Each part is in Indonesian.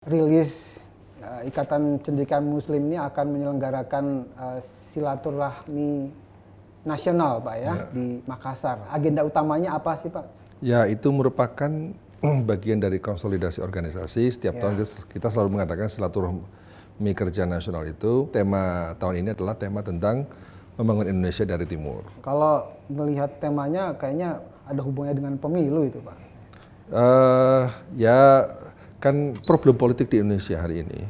Rilis Ikatan Cendekia Muslim ini akan menyelenggarakan silaturahmi nasional, Pak ya, di Makassar. Agenda utamanya apa sih, Pak? Ya, itu merupakan bagian dari konsolidasi organisasi. Setiap tahun kita selalu mengadakan silaturahmi kerja nasional itu. Tema tahun ini adalah tema tentang membangun Indonesia dari Timur. Kalau melihat temanya kayaknya ada hubungannya dengan pemilu itu, Pak. Ya, kan problem politik di Indonesia hari ini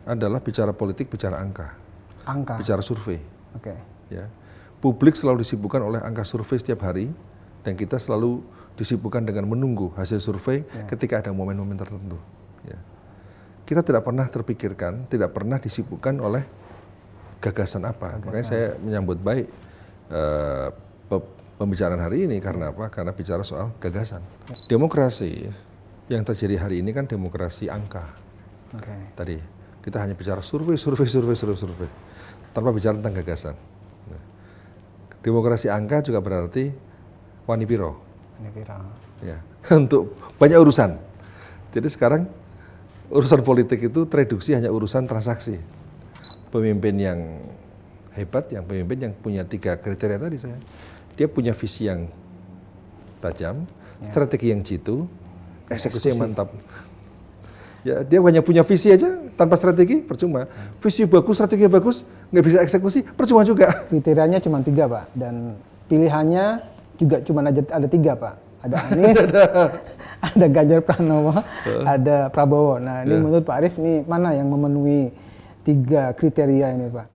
adalah bicara politik, bicara angka, bicara survei. Ya, publik selalu disibukkan oleh angka survei setiap hari, dan kita selalu disibukkan dengan menunggu hasil survei ketika ada momen-momen tertentu. Ya. Kita tidak pernah terpikirkan, tidak pernah disibukkan oleh gagasan apa. Makanya saya menyambut baik pembicaraan hari ini karena apa? Karena bicara soal gagasan. Demokrasi yang terjadi hari ini kan demokrasi angka. Tadi kita hanya bicara survei, tanpa bicara tentang gagasan. Demokrasi angka juga berarti wanipiro. Ya, untuk banyak urusan. Jadi sekarang urusan politik itu tereduksi hanya urusan transaksi. Pemimpin yang hebat, yang pemimpin yang punya 3 kriteria tadi saya. Dia punya visi yang tajam, strategi yang jitu, eksekusi yang mantap. Ya, dia hanya punya visi aja tanpa strategi percuma. Visi bagus, strategi bagus, nggak bisa eksekusi, percuma juga. Kriterianya cuma 3, Pak, dan pilihannya juga cuma ada 3, Pak. Ada Anies, ada Ganjar Pranowo, ada Prabowo. Nah, ini menurut Pak Arief, ini mana yang memenuhi 3 kriteria ini, Pak?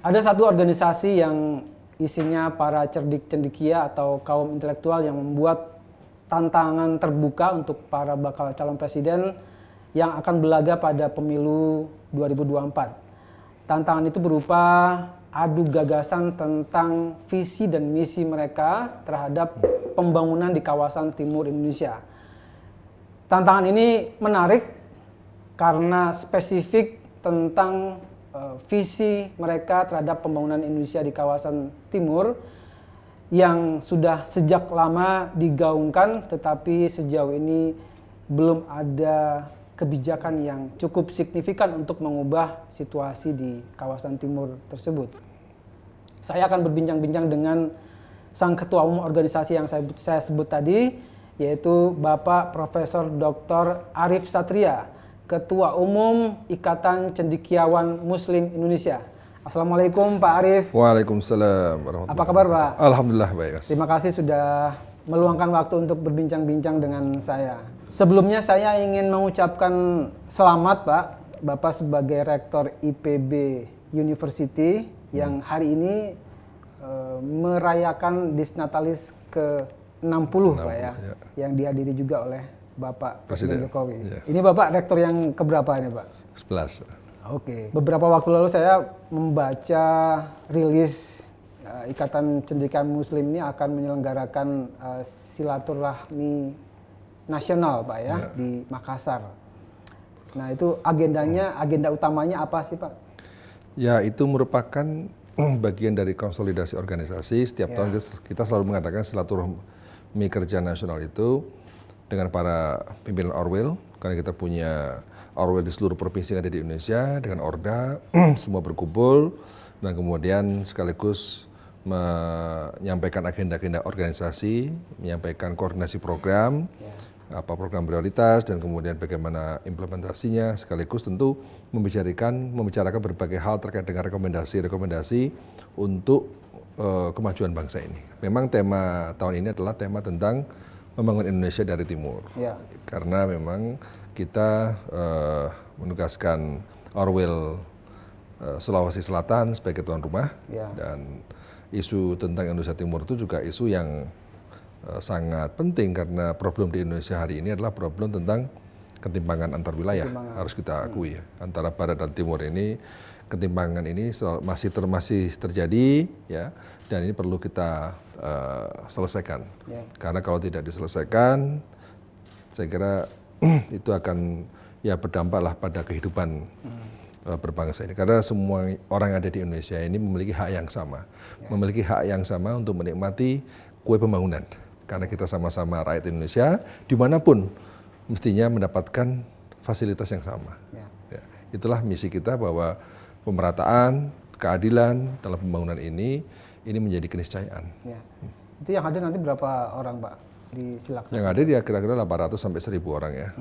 Ada satu organisasi yang isinya para cerdik-cendekia atau kaum intelektual yang membuat tantangan terbuka untuk para bakal calon presiden yang akan berlaga pada pemilu 2024. Tantangan itu berupa adu gagasan tentang visi dan misi mereka terhadap pembangunan di kawasan timur Indonesia. Tantangan ini menarik karena spesifik tentang visi mereka terhadap pembangunan Indonesia di kawasan timur yang sudah sejak lama digaungkan, tetapi sejauh ini belum ada kebijakan yang cukup signifikan untuk mengubah situasi di kawasan timur tersebut. Saya akan berbincang-bincang dengan sang ketua umum organisasi yang saya sebut tadi, yaitu Bapak Profesor Dr. Arief Satria, Ketua Umum Ikatan Cendekiawan Muslim Indonesia. Assalamualaikum Pak Arief. Waalaikumsalam warahmatullahi wabarakatuh. Apa kabar Pak? Alhamdulillah baik, Mas. Terima kasih sudah meluangkan waktu untuk berbincang-bincang dengan saya. Sebelumnya saya ingin mengucapkan selamat Pak, Bapak sebagai Rektor IPB University yang hari ini merayakan Disnatalis ke-60 Pak ya, yang dihadiri juga oleh Bapak Presiden Jokowi. Ini Bapak rektor yang keberapa ini Pak? 11. Oke. Beberapa waktu lalu saya membaca rilis Ikatan Cendekia Muslim ini akan menyelenggarakan silaturahmi nasional Pak ya, di Makassar. Nah itu agenda utamanya apa sih Pak? Ya, itu merupakan bagian dari konsolidasi organisasi. Setiap tahun kita selalu mengadakan silaturahmi kerja nasional itu dengan para pimpinan Orwell, karena kita punya Orwell di seluruh provinsi yang ada di Indonesia, dengan Orda, semua berkumpul, dan kemudian sekaligus menyampaikan agenda-agenda organisasi, menyampaikan koordinasi program, apa program prioritas, dan kemudian bagaimana implementasinya, sekaligus tentu membicarakan berbagai hal terkait dengan rekomendasi-rekomendasi untuk kemajuan bangsa ini. Memang tema tahun ini adalah tema tentang membangun Indonesia dari Timur, karena memang kita menugaskan Orwell Sulawesi Selatan sebagai tuan rumah, dan isu tentang Indonesia Timur itu juga isu yang sangat penting karena problem di Indonesia hari ini adalah problem tentang ketimpangan antar wilayah, harus kita akui ya, antara Barat dan Timur ini ketimpangan ini masih terjadi ya, dan ini perlu kita selesaikan. Karena kalau tidak diselesaikan, saya kira itu akan ya berdampaklah pada kehidupan berbangsa ini. Karena semua orang yang ada di Indonesia ini memiliki hak yang sama. Memiliki hak yang sama untuk menikmati kue pembangunan. Karena kita sama-sama rakyat Indonesia, dimanapun mestinya mendapatkan fasilitas yang sama. Ya, itulah misi kita bahwa pemerataan, keadilan dalam pembangunan ini menjadi keniscayaan. Ya. Itu yang hadir nanti berapa orang, Pak, di Silak? Yang hadir ya kira-kira 800 sampai 1.000 orang ya.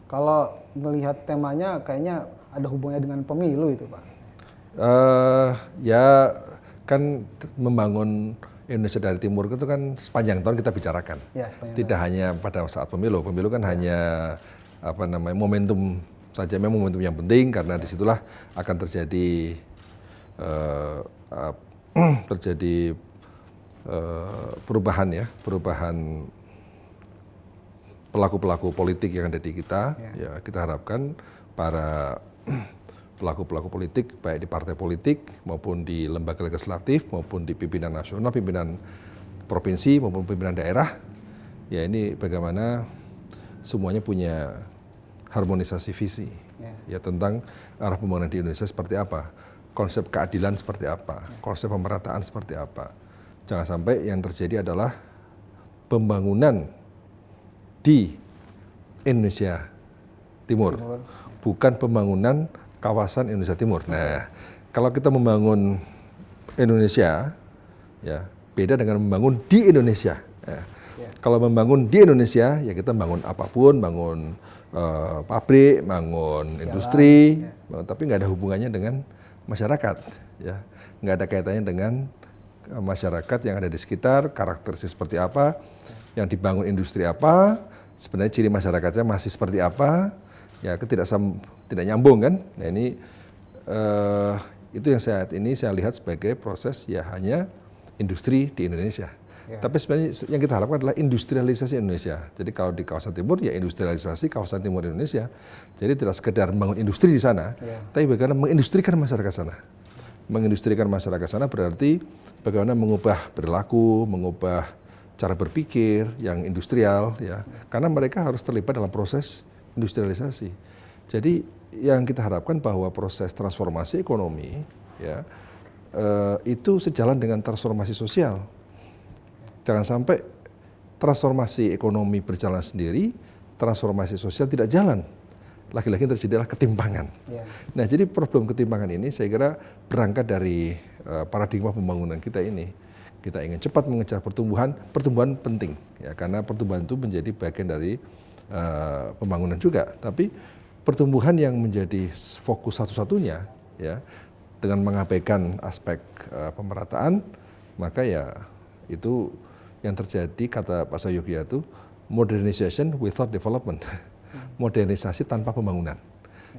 Kalau melihat temanya kayaknya ada hubungannya dengan pemilu itu, Pak. Ya kan membangun Indonesia dari timur itu kan sepanjang tahun kita bicarakan. Ya, sepanjang Tidak hanya pada saat pemilu. Pemilu kan hanya momentum saja, memang momentum yang penting karena disitulah akan terjadi perubahan pelaku-pelaku politik yang ada di kita. Ya, kita harapkan para pelaku-pelaku politik baik di partai politik maupun di lembaga legislatif maupun di pimpinan nasional, pimpinan provinsi maupun pimpinan daerah, ya ini bagaimana semuanya punya harmonisasi visi ya tentang arah pembangunan di Indonesia seperti apa, konsep keadilan seperti apa, konsep pemerataan seperti apa. Jangan sampai yang terjadi adalah pembangunan di Indonesia Timur. Bukan pembangunan kawasan Indonesia Timur. Nah, kalau kita membangun Indonesia, ya beda dengan membangun di Indonesia. Ya. Kalau membangun di Indonesia, ya kita bangun apapun, bangun pabrik, bangun industri, tapi nggak ada hubungannya dengan masyarakat. Ya, nggak ada kaitannya dengan masyarakat yang ada di sekitar, karakteristik seperti apa, yang dibangun industri apa, sebenarnya ciri masyarakatnya masih seperti apa. Ya, tidak nyambung kan. Nah ini itu yang saat ini saya lihat sebagai proses ya hanya industri di Indonesia. Tapi sebenarnya yang kita harapkan adalah industrialisasi Indonesia. Jadi kalau di kawasan timur ya industrialisasi kawasan timur Indonesia. Jadi tidak sekedar membangun industri di sana, tapi bagaimana mengindustrikan masyarakat sana. Mengindustrikan masyarakat sana berarti bagaimana mengubah perilaku, mengubah cara berpikir yang industrial ya. Karena mereka harus terlibat dalam proses industrialisasi. Jadi yang kita harapkan bahwa proses transformasi ekonomi ya itu sejalan dengan transformasi sosial. Jangan sampai transformasi ekonomi berjalan sendiri, transformasi sosial tidak jalan. Lagi-lagi terjadilah ketimpangan. Nah, jadi problem ketimpangan ini saya kira berangkat dari paradigma pembangunan kita ini. Kita ingin cepat mengejar pertumbuhan, pertumbuhan penting ya karena pertumbuhan itu menjadi bagian dari pembangunan juga, tapi pertumbuhan yang menjadi fokus satu-satunya ya dengan mengabaikan aspek pemerataan, maka ya itu yang terjadi kata Pak Sayuki itu modernization without development. Modernisasi tanpa pembangunan.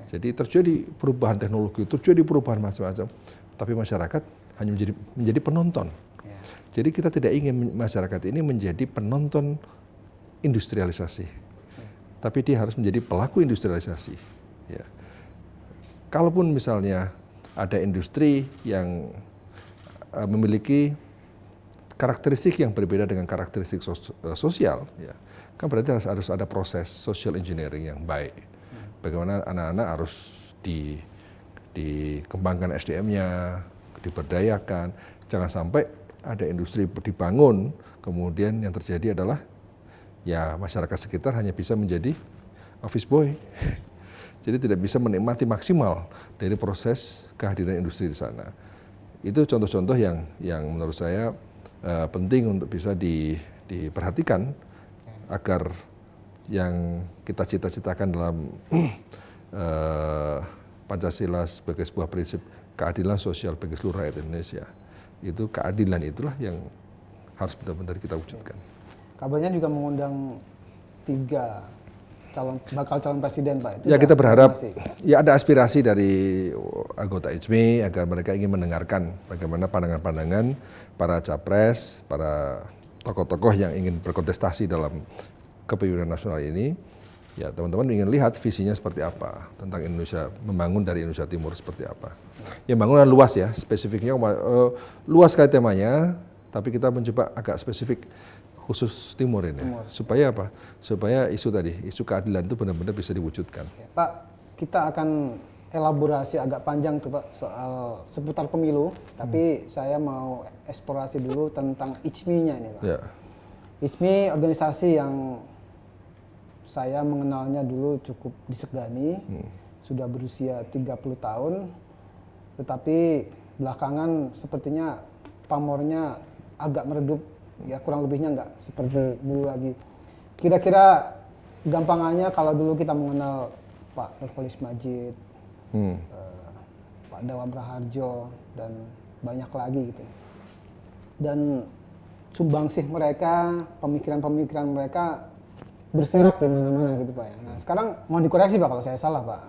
Jadi terjadi perubahan teknologi, terjadi perubahan macam-macam, tapi masyarakat hanya menjadi penonton. Jadi kita tidak ingin masyarakat ini menjadi penonton industrialisasi. Tapi dia harus menjadi pelaku industrialisasi. Ya. Kalaupun misalnya ada industri yang memiliki karakteristik yang berbeda dengan karakteristik sosial, ya, kan berarti harus ada proses social engineering yang baik. Bagaimana anak-anak harus dikembangkan SDM-nya, diberdayakan. Jangan sampai ada industri dibangun, kemudian yang terjadi adalah ya masyarakat sekitar hanya bisa menjadi office boy. Jadi tidak bisa menikmati maksimal dari proses kehadiran industri di sana. Itu contoh-contoh yang menurut saya penting untuk bisa diperhatikan agar yang kita cita-citakan dalam Pancasila sebagai sebuah prinsip keadilan sosial bagi seluruh rakyat Indonesia. Itu keadilan itulah yang harus benar-benar kita wujudkan. Kabarnya juga mengundang 3 bakal calon presiden, Pak. Itu ya kita berharap ya ada aspirasi dari anggota IJMI agar mereka ingin mendengarkan bagaimana pandangan-pandangan para capres, para tokoh-tokoh yang ingin berkontestasi dalam kepemimpinan nasional ini. Ya teman-teman ingin lihat visinya seperti apa tentang Indonesia, membangun dari Indonesia Timur seperti apa. Ya bangunan luas ya, spesifiknya luas sekali temanya, tapi kita mencoba agak spesifik khusus Timur ini. Supaya apa? Supaya isu keadilan itu benar-benar bisa diwujudkan. Pak, kita akan elaborasi agak panjang tuh Pak soal seputar pemilu, tapi saya mau eksplorasi dulu tentang ICMI-nya ini Pak. Ya. ICMI organisasi yang saya mengenalnya dulu cukup disegani, sudah berusia 30 tahun, tetapi belakangan sepertinya pamornya agak meredup, ya kurang lebihnya nggak seperti dulu lagi. Kira-kira gampangannya kalau dulu kita mengenal Pak Nurholis Majid, Pak Dawam Raharjo, dan banyak lagi gitu. Dan sumbangsih mereka, pemikiran-pemikiran mereka berserak di mana-mana gitu Pak ya. Nah sekarang mau dikoreksi Pak kalau saya salah Pak.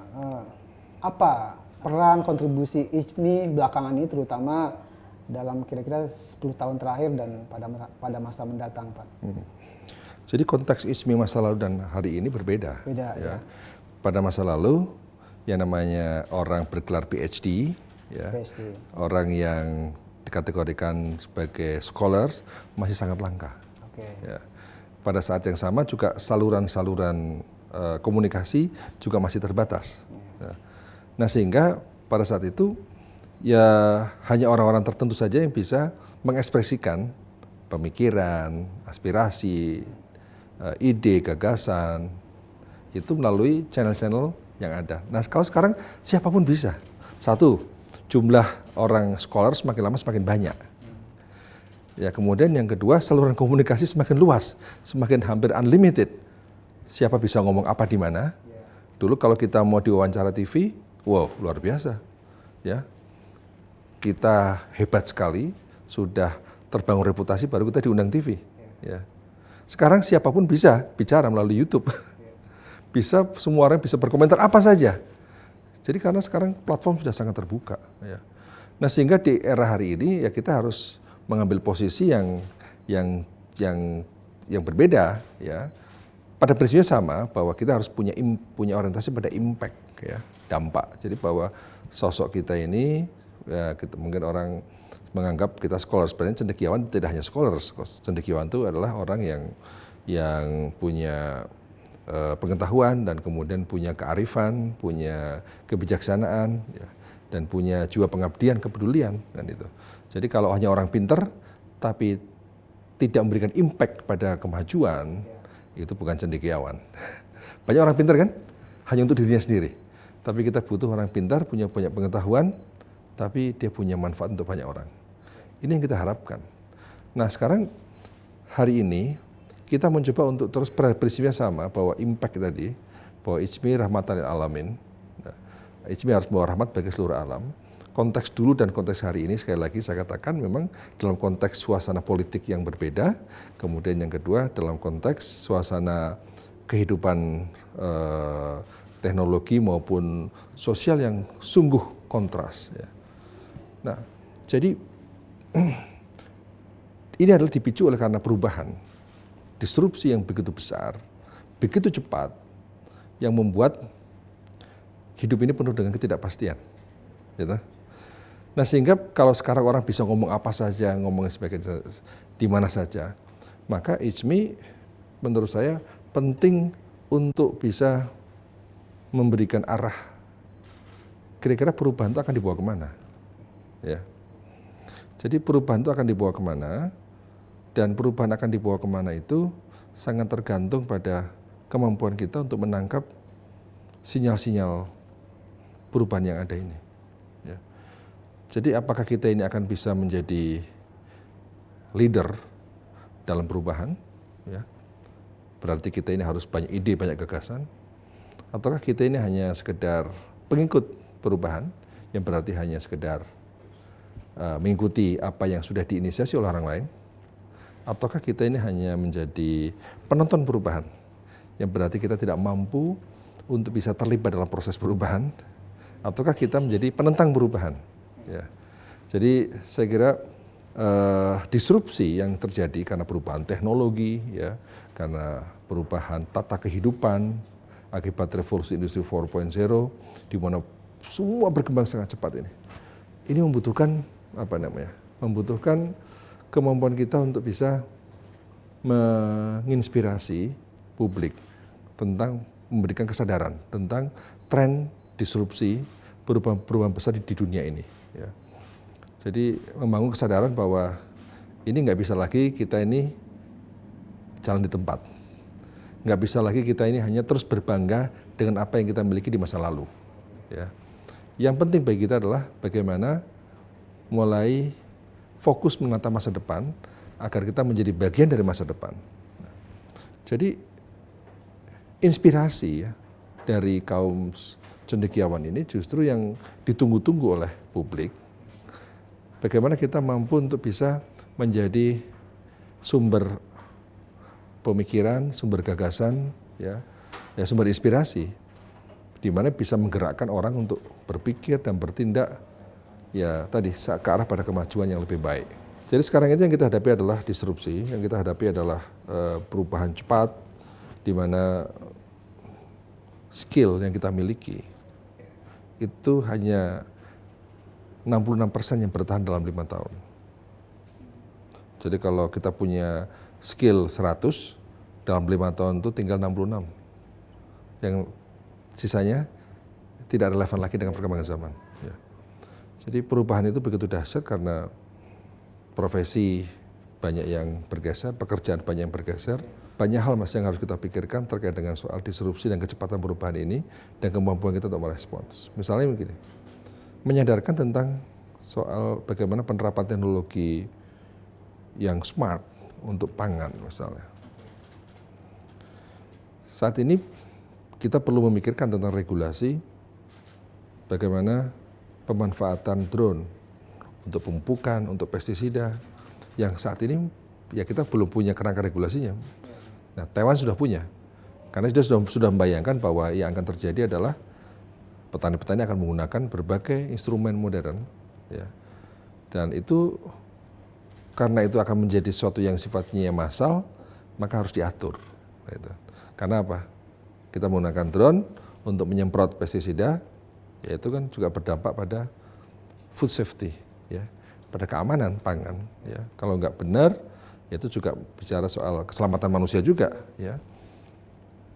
Apa peran kontribusi ICMI belakangan ini terutama dalam kira-kira 10 tahun terakhir dan pada masa mendatang Pak? Jadi konteks ICMI masa lalu dan hari ini berbeda. Beda ya. Pada masa lalu yang namanya orang bergelar PhD, ya, PhD. orang yang dikategorikan sebagai scholars masih sangat langka. Oke. Ya. Pada saat yang sama juga saluran-saluran komunikasi juga masih terbatas. Ya. Nah sehingga pada saat itu ya hanya orang-orang tertentu saja yang bisa mengekspresikan pemikiran, aspirasi, ide, gagasan itu melalui channel-channel yang ada. Nah kalau sekarang siapapun bisa. Satu, jumlah orang scholar semakin lama semakin banyak. Ya, kemudian yang kedua, saluran komunikasi semakin luas, semakin hampir unlimited. Siapa bisa ngomong apa di mana? Dulu kalau kita mau diwawancara TV, wow, luar biasa. Ya. Kita hebat sekali, sudah terbangun reputasi baru kita diundang TV. Ya. Sekarang siapapun bisa bicara melalui YouTube. Bisa semua orang bisa berkomentar apa saja. Jadi karena sekarang platform sudah sangat terbuka. Ya. Nah sehingga di era hari ini ya kita harus mengambil posisi yang berbeda, ya. Pada prinsipnya sama bahwa kita harus punya orientasi pada impact, ya, dampak. Jadi bahwa sosok kita ini, ya, mungkin orang menganggap kita scholar, sebenarnya cendekiawan tidak hanya scholars. Cendekiawan itu adalah orang yang punya pengetahuan dan kemudian punya kearifan, punya kebijaksanaan, ya, dan punya jiwa pengabdian, kepedulian, dan itu. Jadi kalau hanya orang pinter tapi tidak memberikan impact pada kemajuan, itu bukan cendekiawan. Banyak orang pinter kan, hanya untuk dirinya sendiri. Tapi kita butuh orang pintar, punya banyak pengetahuan, tapi dia punya manfaat untuk banyak orang. Ini yang kita harapkan. Nah sekarang hari ini kita mencoba untuk terus prinsipnya sama, bahwa impact tadi, bahwa ICMI rahmatan lil alamin. Nah, ICMI harus membawa rahmat bagi seluruh alam. Konteks dulu dan konteks hari ini sekali lagi saya katakan memang dalam konteks suasana politik yang berbeda. Kemudian yang kedua dalam konteks suasana kehidupan teknologi maupun sosial yang sungguh kontras. Ya. Nah, jadi ini adalah dipicu oleh karena perubahan, disrupsi yang begitu besar, begitu cepat, yang membuat hidup ini penuh dengan ketidakpastian. Gitu. Nah sehingga kalau sekarang orang bisa ngomong apa saja, ngomong sebagai di mana saja, maka ICMI menurut saya penting untuk bisa memberikan arah. Kira-kira perubahan itu akan dibawa kemana? Ya. Jadi perubahan itu akan dibawa kemana, dan perubahan akan dibawa kemana itu sangat tergantung pada kemampuan kita untuk menangkap sinyal-sinyal perubahan yang ada ini. Ya. Jadi apakah kita ini akan bisa menjadi leader dalam perubahan? Ya. Berarti kita ini harus banyak ide, banyak gagasan. Ataukah kita ini hanya sekedar pengikut perubahan, yang berarti hanya sekedar mengikuti apa yang sudah diinisiasi oleh orang lain? Ataukah kita ini hanya menjadi penonton perubahan, yang berarti kita tidak mampu untuk bisa terlibat dalam proses perubahan? Ataukah kita menjadi penentang perubahan? Ya. Jadi saya kira disrupsi yang terjadi karena perubahan teknologi, ya, karena perubahan tata kehidupan akibat revolusi industri 4.0, di mana semua berkembang sangat cepat ini. Ini membutuhkan membutuhkan kemampuan kita untuk bisa menginspirasi publik tentang memberikan kesadaran tentang tren disrupsi, perubahan besar di dunia ini. Ya. Jadi membangun kesadaran bahwa ini nggak bisa lagi kita ini jalan di tempat. Nggak bisa lagi kita ini hanya terus berbangga dengan apa yang kita miliki di masa lalu. Ya. Yang penting bagi kita adalah bagaimana mulai fokus menata masa depan agar kita menjadi bagian dari masa depan. Jadi inspirasi ya dari kaum cendekiawan ini justru yang ditunggu-tunggu oleh publik. Bagaimana kita mampu untuk bisa menjadi sumber pemikiran, sumber gagasan, ya sumber inspirasi, di mana bisa menggerakkan orang untuk berpikir dan bertindak, ya tadi ke arah pada kemajuan yang lebih baik. Jadi sekarang ini yang kita hadapi adalah disrupsi, yang kita hadapi adalah perubahan cepat, di mana skill yang kita miliki itu hanya 66% yang bertahan dalam 5 tahun. Jadi kalau kita punya skill 100, dalam 5 tahun itu tinggal 66. Yang sisanya tidak relevan lagi dengan perkembangan zaman. Ya. Jadi perubahan itu begitu dahsyat karena profesi banyak yang bergeser, pekerjaan banyak yang bergeser. Banyak hal yang harus kita pikirkan terkait dengan soal disrupsi dan kecepatan perubahan ini dan kemampuan kita untuk merespons. Misalnya begini, menyadarkan tentang soal bagaimana penerapan teknologi yang smart untuk pangan misalnya. Saat ini kita perlu memikirkan tentang regulasi bagaimana pemanfaatan drone untuk pemupukan, untuk pestisida yang saat ini ya kita belum punya kerangka regulasinya. Nah, Taiwan sudah punya, karena sudah membayangkan bahwa yang akan terjadi adalah petani-petani akan menggunakan berbagai instrumen modern, ya. Dan itu karena itu akan menjadi sesuatu yang sifatnya massal, maka harus diatur. Gitu. Karena apa? Kita menggunakan drone untuk menyemprot pestisida, ya itu kan juga berdampak pada food safety, ya, pada keamanan pangan. Ya. Kalau nggak benar, itu juga bicara soal keselamatan manusia juga. Ya.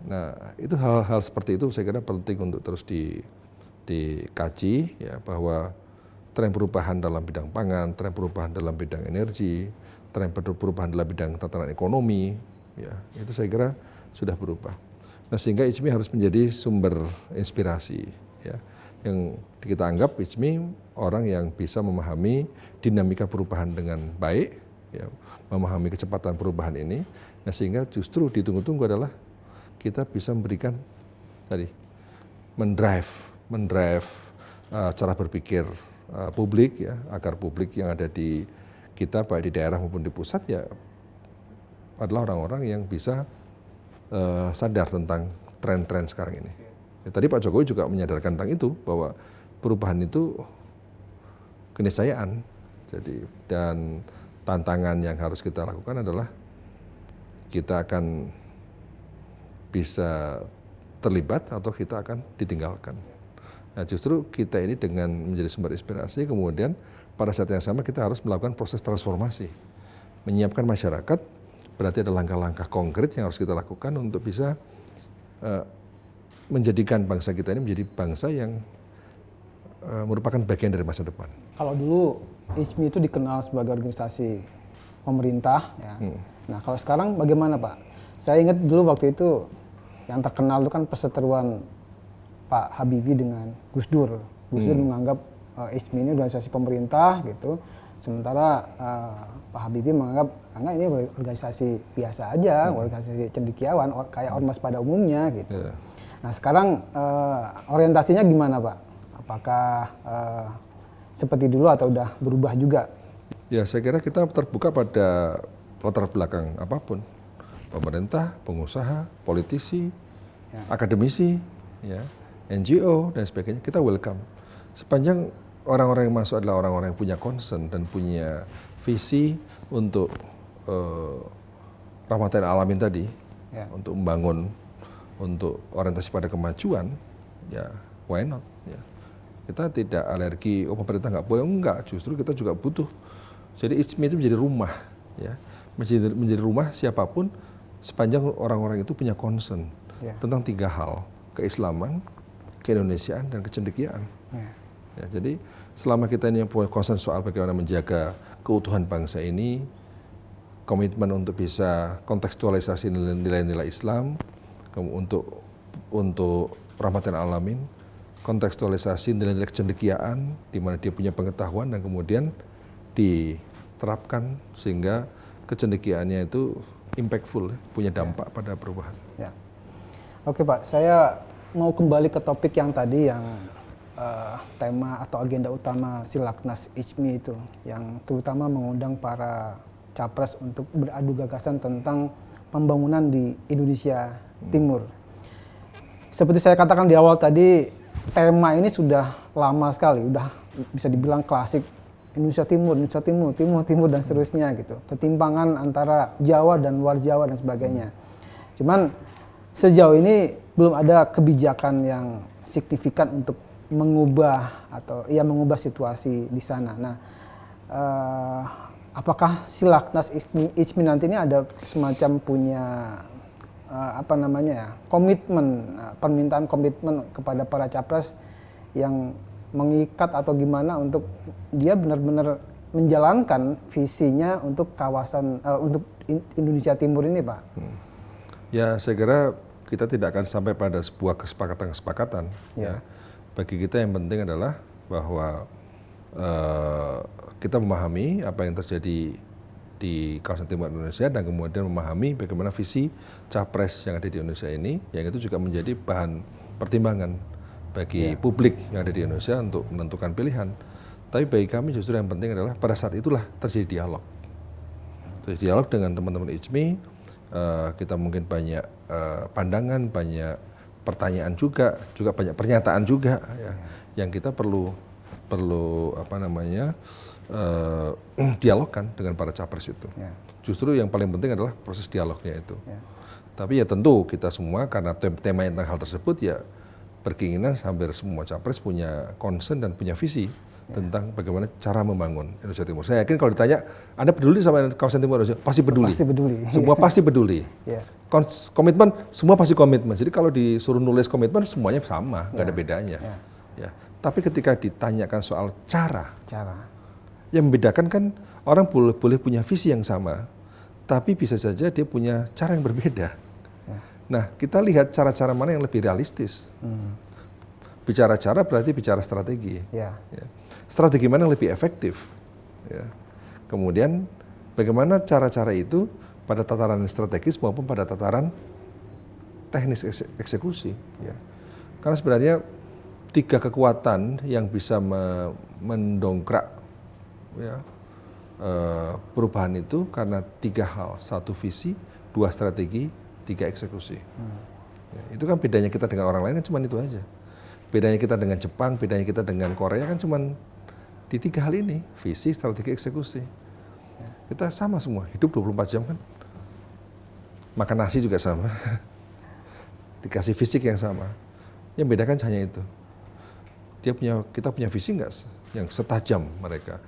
Nah, itu hal-hal seperti itu saya kira penting untuk terus dikaji, ya, bahwa tren perubahan dalam bidang pangan, tren perubahan dalam bidang energi, tren perubahan dalam bidang tatanan ekonomi, ya, itu saya kira sudah berubah. Nah, sehingga ICMI harus menjadi sumber inspirasi, ya, yang kita anggap ICMI orang yang bisa memahami dinamika perubahan dengan baik, ya, memahami kecepatan perubahan ini. Nah, sehingga justru ditunggu-tunggu adalah kita bisa memberikan tadi mendrive cara berpikir publik, ya, agar publik yang ada di kita baik di daerah maupun di pusat ya adalah orang-orang yang bisa sadar tentang tren-tren sekarang ini. Ya, tadi Pak Jokowi juga menyadarkan tentang itu bahwa perubahan itu keniscayaan. Jadi dan tantangan yang harus kita lakukan adalah kita akan bisa terlibat atau kita akan ditinggalkan. Nah, justru kita ini dengan menjadi sumber inspirasi, kemudian pada saat yang sama kita harus melakukan proses transformasi. Menyiapkan masyarakat, berarti ada langkah-langkah konkret yang harus kita lakukan untuk bisa menjadikan bangsa kita ini menjadi bangsa yang merupakan bagian dari masa depan. Kalau dulu ICMI itu dikenal sebagai organisasi pemerintah, ya. Nah, kalau sekarang bagaimana, Pak? Saya ingat dulu waktu itu yang terkenal itu kan perseteruan Pak Habibie dengan Gus Dur. Gus Dur menganggap ICMI ini organisasi pemerintah gitu, sementara Pak Habibie menganggap enggak, ini organisasi biasa aja, organisasi cendekiawan, kayak ormas pada umumnya gitu. Yeah. Nah, sekarang orientasinya gimana, Pak? Apakah seperti dulu atau udah berubah juga? Ya, saya kira kita terbuka pada latar belakang apapun. Pemerintah, pengusaha, politisi, ya, akademisi, ya, NGO, dan sebagainya, kita welcome. Sepanjang orang-orang yang masuk adalah orang-orang yang punya concern dan punya visi untuk rahmatan alamin tadi, ya, untuk membangun, untuk orientasi pada kemajuan, ya why not? Ya. Kita tidak alergi, oh pemerintah nggak boleh, enggak, justru kita juga butuh. Jadi ICMI itu menjadi rumah, ya, menjadi rumah siapapun sepanjang orang-orang itu punya concern, ya, tentang 3 hal, keislaman, keindonesiaan, dan kecendekiaan. Ya. Ya, jadi selama kita ini yang punya concern soal bagaimana menjaga keutuhan bangsa ini, komitmen untuk bisa kontekstualisasi nilai-nilai Islam, untuk rahmatan alamin, kontekstualisasi nilai-nilai kecendekiaan, di mana dia punya pengetahuan dan kemudian diterapkan sehingga kecendekiaannya itu impactful, punya dampak pada perubahan. Ya. Oke Pak, saya mau kembali ke topik yang tadi yang tema atau agenda utama Silaknas ICMI itu, yang terutama mengundang para capres untuk beradu gagasan tentang pembangunan di Indonesia Timur. Seperti saya katakan di awal tadi, tema ini sudah lama sekali, udah bisa dibilang klasik. Indonesia Timur, Indonesia Timur, Timur dan seterusnya gitu. Ketimpangan antara Jawa dan luar Jawa dan sebagainya. Cuman sejauh ini belum ada kebijakan yang signifikan untuk mengubah situasi di sana. Nah, apakah Silaknas ICMI nanti ini ada semacam punya permintaan komitmen kepada para capres yang mengikat atau gimana untuk dia benar-benar menjalankan visinya untuk kawasan untuk Indonesia Timur ini, Pak? Ya, saya kira kita tidak akan sampai pada sebuah kesepakatan. Ya. Bagi kita yang penting adalah bahwa kita memahami apa yang terjadi di kawasan timur Indonesia dan kemudian memahami bagaimana visi capres yang ada di Indonesia ini, yang itu juga menjadi bahan pertimbangan bagi publik yang ada di Indonesia untuk menentukan pilihan. Tapi bagi kami justru yang penting adalah pada saat itulah terjadi dialog. Terjadi dialog dengan teman-teman ICMI, kita mungkin banyak pandangan, banyak pertanyaan juga banyak pernyataan juga ya, yang kita perlu dialogkan dengan para capres itu. Justru yang paling penting adalah proses dialognya itu. Tapi ya tentu kita semua karena tema tentang hal tersebut ya berkeinginan hampir semua capres punya concern dan punya visi tentang bagaimana cara membangun Indonesia Timur. Saya yakin kalau ditanya, Anda peduli sama kawasan Timur Indonesia? Pasti peduli. Pasti peduli. Semua pasti peduli. Komitmen, semua pasti komitmen. Jadi kalau disuruh nulis komitmen, semuanya sama, nggak ada bedanya. Ya. Tapi ketika ditanyakan soal cara, yang membedakan kan orang boleh punya visi yang sama, tapi bisa saja dia punya cara yang berbeda. Nah, kita lihat cara-cara mana yang lebih realistis. Bicara cara berarti bicara strategi. Ya. Strategi mana yang lebih efektif. Ya. Kemudian bagaimana cara-cara itu pada tataran strategis maupun pada tataran teknis eksekusi. Ya. Karena sebenarnya 3 kekuatan yang bisa mendongkrak perubahan itu karena 3 hal. 1 visi, 2 strategi, 3 eksekusi. Ya, itu kan bedanya kita dengan orang lain kan cuma itu aja. Bedanya kita dengan Jepang, bedanya kita dengan Korea kan cuma di 3 hal ini, visi, strategi, eksekusi. Kita sama semua, hidup 24 jam kan. Makan nasi juga sama. Dikasih fisik yang sama. Yang bedakan hanya itu. Kita punya visi nggak yang setajam mereka.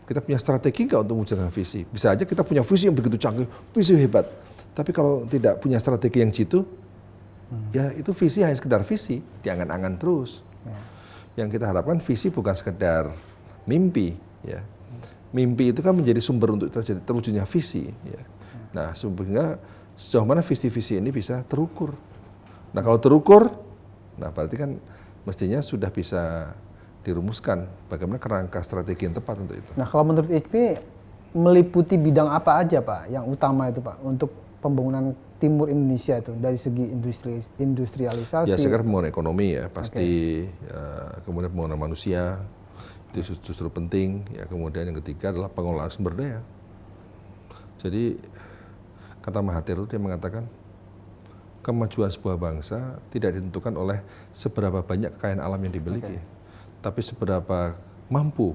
Kita punya strategi nggak untuk mewujudkan visi. Bisa aja kita punya visi yang begitu canggih, visi hebat. Tapi kalau tidak punya strategi yang jitu, ya itu visi hanya sekedar visi, diangan-angan terus. Yang kita harapkan visi bukan sekedar mimpi. Ya. Mimpi itu kan menjadi sumber untuk terwujudnya visi. Ya. Nah, sehingga sejauh mana visi-visi ini bisa terukur. Nah, kalau terukur, nah berarti kan mestinya sudah bisa dirumuskan bagaimana kerangka strategi yang tepat untuk itu. Nah, kalau menurut ICMI meliputi bidang apa aja Pak yang utama itu Pak untuk pembangunan timur Indonesia itu dari segi industrialisasi? Ya, sekarang pembangunan ekonomi ya pasti, kemudian pembangunan manusia itu justru penting. Ya, kemudian yang ketiga adalah pengelolaan sumber daya. Jadi kata Mahathir itu dia mengatakan kemajuan sebuah bangsa tidak ditentukan oleh seberapa banyak kekayaan alam yang dimiliki, tapi seberapa mampu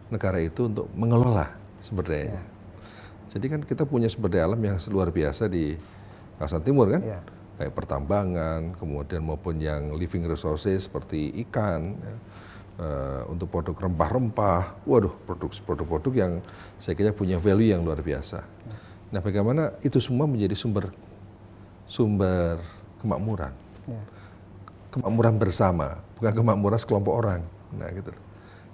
negara itu untuk mengelola sumber dayanya. Jadi kan kita punya sumber daya alam yang luar biasa di kawasan timur kan, baik pertambangan, kemudian maupun yang living resources seperti ikan, untuk produk rempah-rempah, waduh produk-produk yang saya kira punya value yang luar biasa. Nah, bagaimana itu semua menjadi sumber kemakmuran, kemakmuran bersama, bukan kemakmuran sekelompok orang. Nah gitu.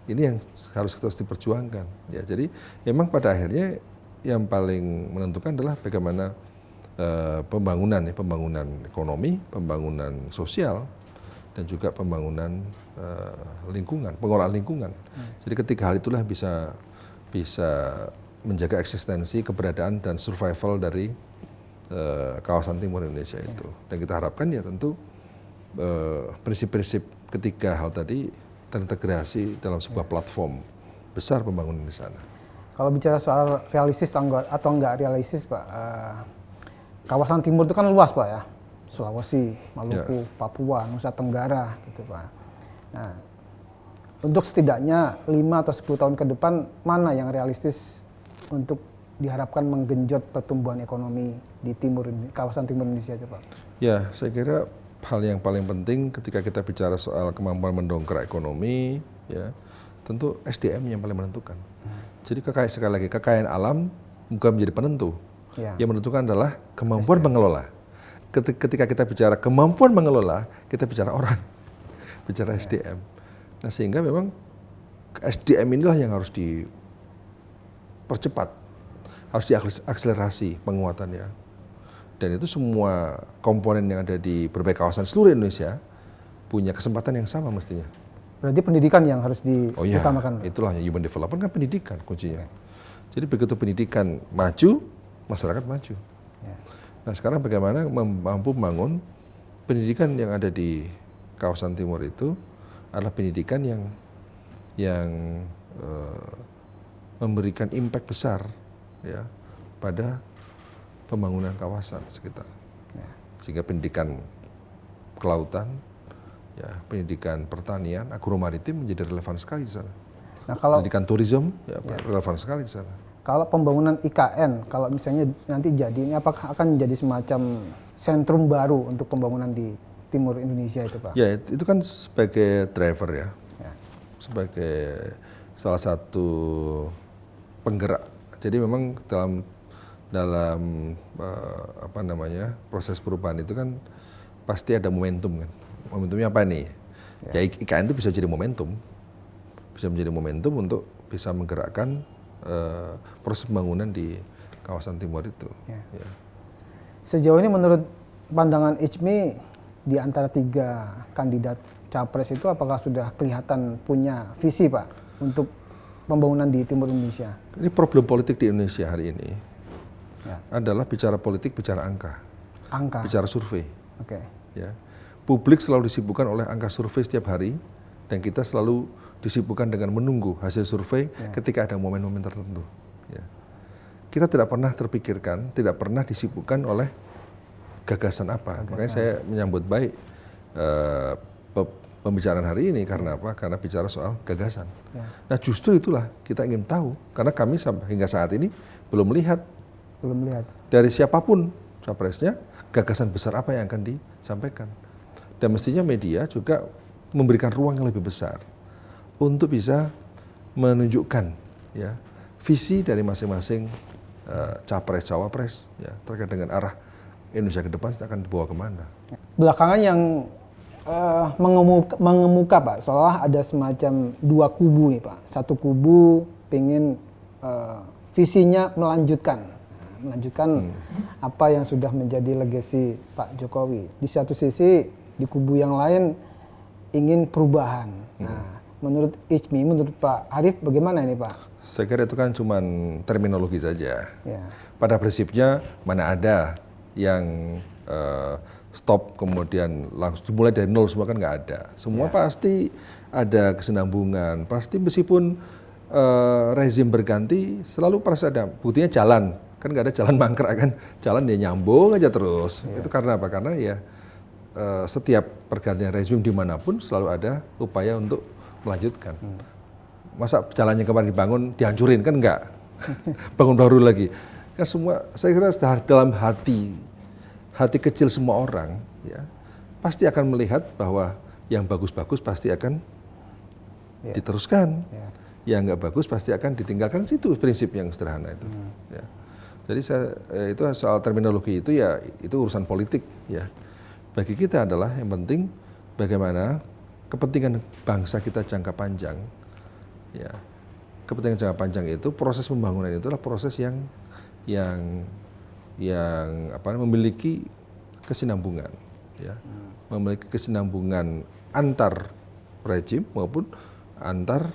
Ini yang harus terus diperjuangkan. Ya, jadi memang pada akhirnya yang paling menentukan adalah bagaimana pembangunan ekonomi, pembangunan sosial, dan juga pembangunan lingkungan, pengelolaan lingkungan. Jadi ketiga hal itulah bisa menjaga eksistensi, keberadaan dan survival dari kawasan timur Indonesia itu. Dan kita harapkan ya tentu prinsip-prinsip ketiga hal tadi terintegrasi dalam sebuah platform besar pembangunan di sana. Kalau bicara soal realistis atau enggak realistis, Pak, kawasan timur itu kan luas, Pak ya. Sulawesi, Maluku, Papua, Nusa Tenggara gitu, Pak. Nah, untuk setidaknya 5 atau 10 tahun ke depan, mana yang realistis untuk diharapkan menggenjot pertumbuhan ekonomi di kawasan timur Indonesia itu, Pak? Ya, saya kira hal yang paling penting ketika kita bicara soal kemampuan mendongkrak ekonomi, ya, tentu SDM yang paling menentukan. Jadi sekali lagi, kekayaan alam bukan menjadi penentu. Ya. Yang menentukan adalah kemampuan mengelola. Ketika kita bicara kemampuan mengelola, kita bicara orang, bicara SDM. Nah, sehingga memang SDM inilah yang harus dipercepat, harus diakselerasi penguatannya. Dan itu semua komponen yang ada di berbagai kawasan seluruh Indonesia punya kesempatan yang sama mestinya. Berarti pendidikan yang harus diutamakan. Oh iya, itulah human development kan pendidikan kuncinya. Jadi begitu pendidikan maju, masyarakat maju. Ya. Nah sekarang bagaimana mampu membangun pendidikan yang ada di kawasan timur itu adalah pendidikan yang memberikan impact besar ya pada pembangunan kawasan sekitar. Ya. Sehingga pendidikan kelautan, ya, pendidikan pertanian, agromaritim menjadi relevan sekali di sana. Nah, kalau pendidikan tourism ya, relevan sekali di sana. Kalau pembangunan IKN, kalau misalnya nanti jadi, ini apakah akan menjadi semacam sentrum baru untuk pembangunan di timur Indonesia itu, Pak? Ya, itu kan sebagai driver ya, sebagai salah satu penggerak. Jadi memang dalam proses perubahan itu kan pasti ada momentum kan. Momentumnya apa nih? Ya IKN itu bisa jadi momentum, untuk bisa menggerakkan proses pembangunan di kawasan timur itu. Ya. Ya. Sejauh ini menurut pandangan ICMI di antara 3 kandidat capres itu apakah sudah kelihatan punya visi, Pak, untuk pembangunan di timur Indonesia? Ini problem politik di Indonesia hari ini adalah bicara politik, bicara angka, bicara survei. Oke. Ya. Publik selalu disibukkan oleh angka survei setiap hari, dan kita selalu disibukkan dengan menunggu hasil survei ketika ada momen-momen tertentu. Ya. Kita tidak pernah terpikirkan, tidak pernah disibukkan oleh gagasan apa. Makanya saya menyambut baik pembicaraan hari ini karena apa? Karena bicara soal gagasan. Ya. Nah justru itulah kita ingin tahu, karena kami hingga saat ini belum melihat dari siapapun capresnya gagasan besar apa yang akan disampaikan. Dan mestinya media juga memberikan ruang yang lebih besar untuk bisa menunjukkan ya visi dari masing-masing capres cawapres ya terkait dengan arah Indonesia ke depan akan dibawa kemana. Belakangan yang mengemuka, Pak, seolah ada semacam 2 kubu nih, Pak. Satu kubu pengen visinya melanjutkan apa yang sudah menjadi legasi Pak Jokowi. Di satu sisi di kubu yang lain ingin perubahan. Nah, menurut ICMI, menurut Pak Arief bagaimana ini, Pak? Saya kira itu kan cuma terminologi saja. Ya. Pada prinsipnya mana ada yang stop kemudian langsung dimulai dari nol, semua kan nggak ada. Semua pasti ada kesinambungan. Pasti meskipun rezim berganti selalu pasti ada. Buktinya jalan, kan nggak ada jalan mangkrak kan. Jalan dia nyambung aja terus. Itu karena apa? Karena ya setiap pergantian rezim dimanapun selalu ada upaya untuk melanjutkan. Masa jalannya kemarin dibangun dihancurin kan enggak, bangun baru lagi. Kan semua saya kira dalam hati kecil semua orang ya pasti akan melihat bahwa yang bagus-bagus pasti akan diteruskan, yang enggak bagus pasti akan ditinggalkan. Itu prinsip yang sederhana itu. Ya. Jadi itu soal terminologi itu ya itu urusan politik ya. Bagi kita adalah yang penting bagaimana kepentingan bangsa kita jangka panjang, ya kepentingan jangka panjang itu proses pembangunan itu adalah proses yang memiliki kesinambungan, ya, memiliki kesinambungan antar rejim maupun antar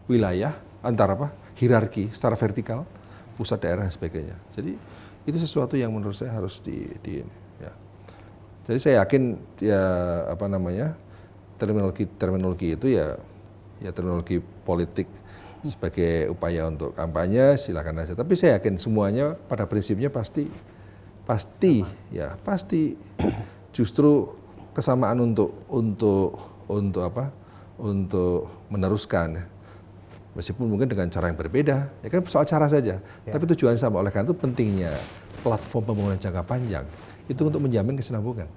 wilayah, antar hierarki secara vertikal, pusat daerah dan sebagainya. Jadi itu sesuatu yang menurut saya harus ya. Jadi saya yakin ya terminologi itu ya terminologi politik sebagai upaya untuk kampanye silakan aja. Tapi saya yakin semuanya pada prinsipnya pasti justru kesamaan untuk meneruskan. Meskipun mungkin dengan cara yang berbeda, ya kan soal cara saja. Ya. Tapi tujuan sama. Oleh karena itu pentingnya platform pembangunan jangka panjang itu untuk menjamin kesinambungan.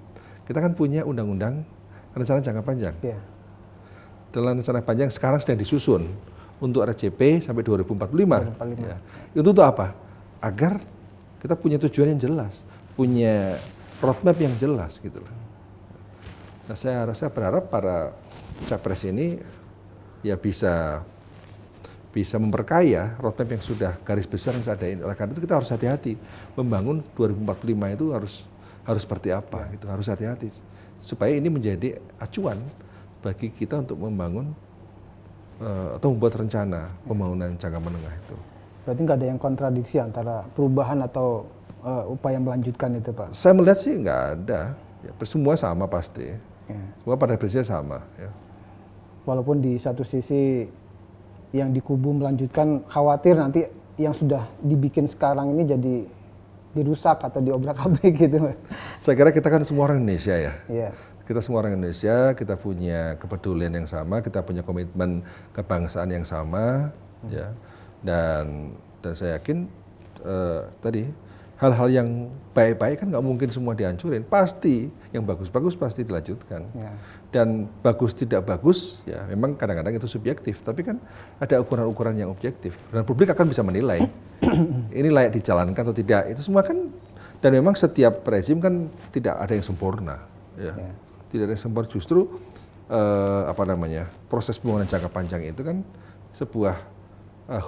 Kita kan punya undang-undang rencana jangka panjang. Ya. Dalam rencana panjang sekarang sedang disusun untuk RJP sampai 2045. Ya. Itu tuh apa? Agar kita punya tujuan yang jelas, punya roadmap yang jelas gitu loh. Nah, saya berharap para capres ini ya bisa memperkaya roadmap yang sudah garis besar yang saya adain. Oleh karena itu kita harus hati-hati membangun 2045 itu harus seperti apa gitu, harus hati-hati supaya ini menjadi acuan bagi kita untuk membangun atau membuat rencana pembangunan jangka menengah itu. Berarti nggak ada yang kontradiksi antara perubahan atau upaya melanjutkan itu, Pak? Saya melihat sih nggak ada, ya, semua sama pasti, semua pada prinsipnya sama. Ya. Walaupun di satu sisi yang di kubu melanjutkan khawatir nanti yang sudah dibikin sekarang ini jadi dirusak atau diobrak-abrik gitu. Saya kira kita kan semua orang Indonesia ya. Yeah. Kita semua orang Indonesia, kita punya kepedulian yang sama, kita punya komitmen kebangsaan yang sama, ya. Dan saya yakin tadi hal-hal yang baik-baik kan nggak mungkin semua dihancurin, pasti yang bagus-bagus pasti dilanjutkan. Yeah. Dan bagus tidak bagus, ya memang kadang-kadang itu subjektif, tapi kan ada ukuran-ukuran yang objektif. Dan publik akan bisa menilai, ini layak dijalankan atau tidak, itu semua kan, dan memang setiap rezim kan tidak ada yang sempurna. Ya. Yeah. Tidak ada yang sempurna, justru proses pembangunan jangka panjang itu kan sebuah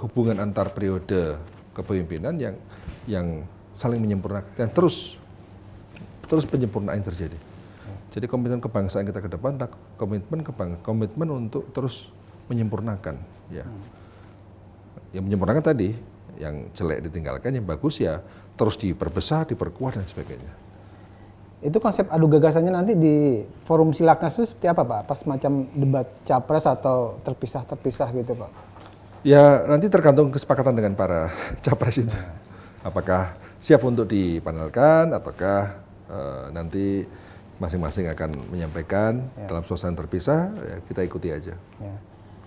hubungan antar periode kepemimpinan yang saling menyempurnakan, dan terus penyempurnaan terjadi. Jadi komitmen kebangsaan kita ke depan adalah komitmen untuk terus menyempurnakan, ya. Yang menyempurnakan tadi, yang jelek ditinggalkan, yang bagus ya terus diperbesar, diperkuat dan sebagainya. Itu konsep adu gagasannya nanti di forum Silaknas itu seperti apa, Pak? Pas macam debat capres atau terpisah gitu, Pak? Ya nanti tergantung kesepakatan dengan para capres itu. Apakah siap untuk dipanelkan ataukah nanti masing-masing akan menyampaikan dalam suasana terpisah, ya kita ikuti aja.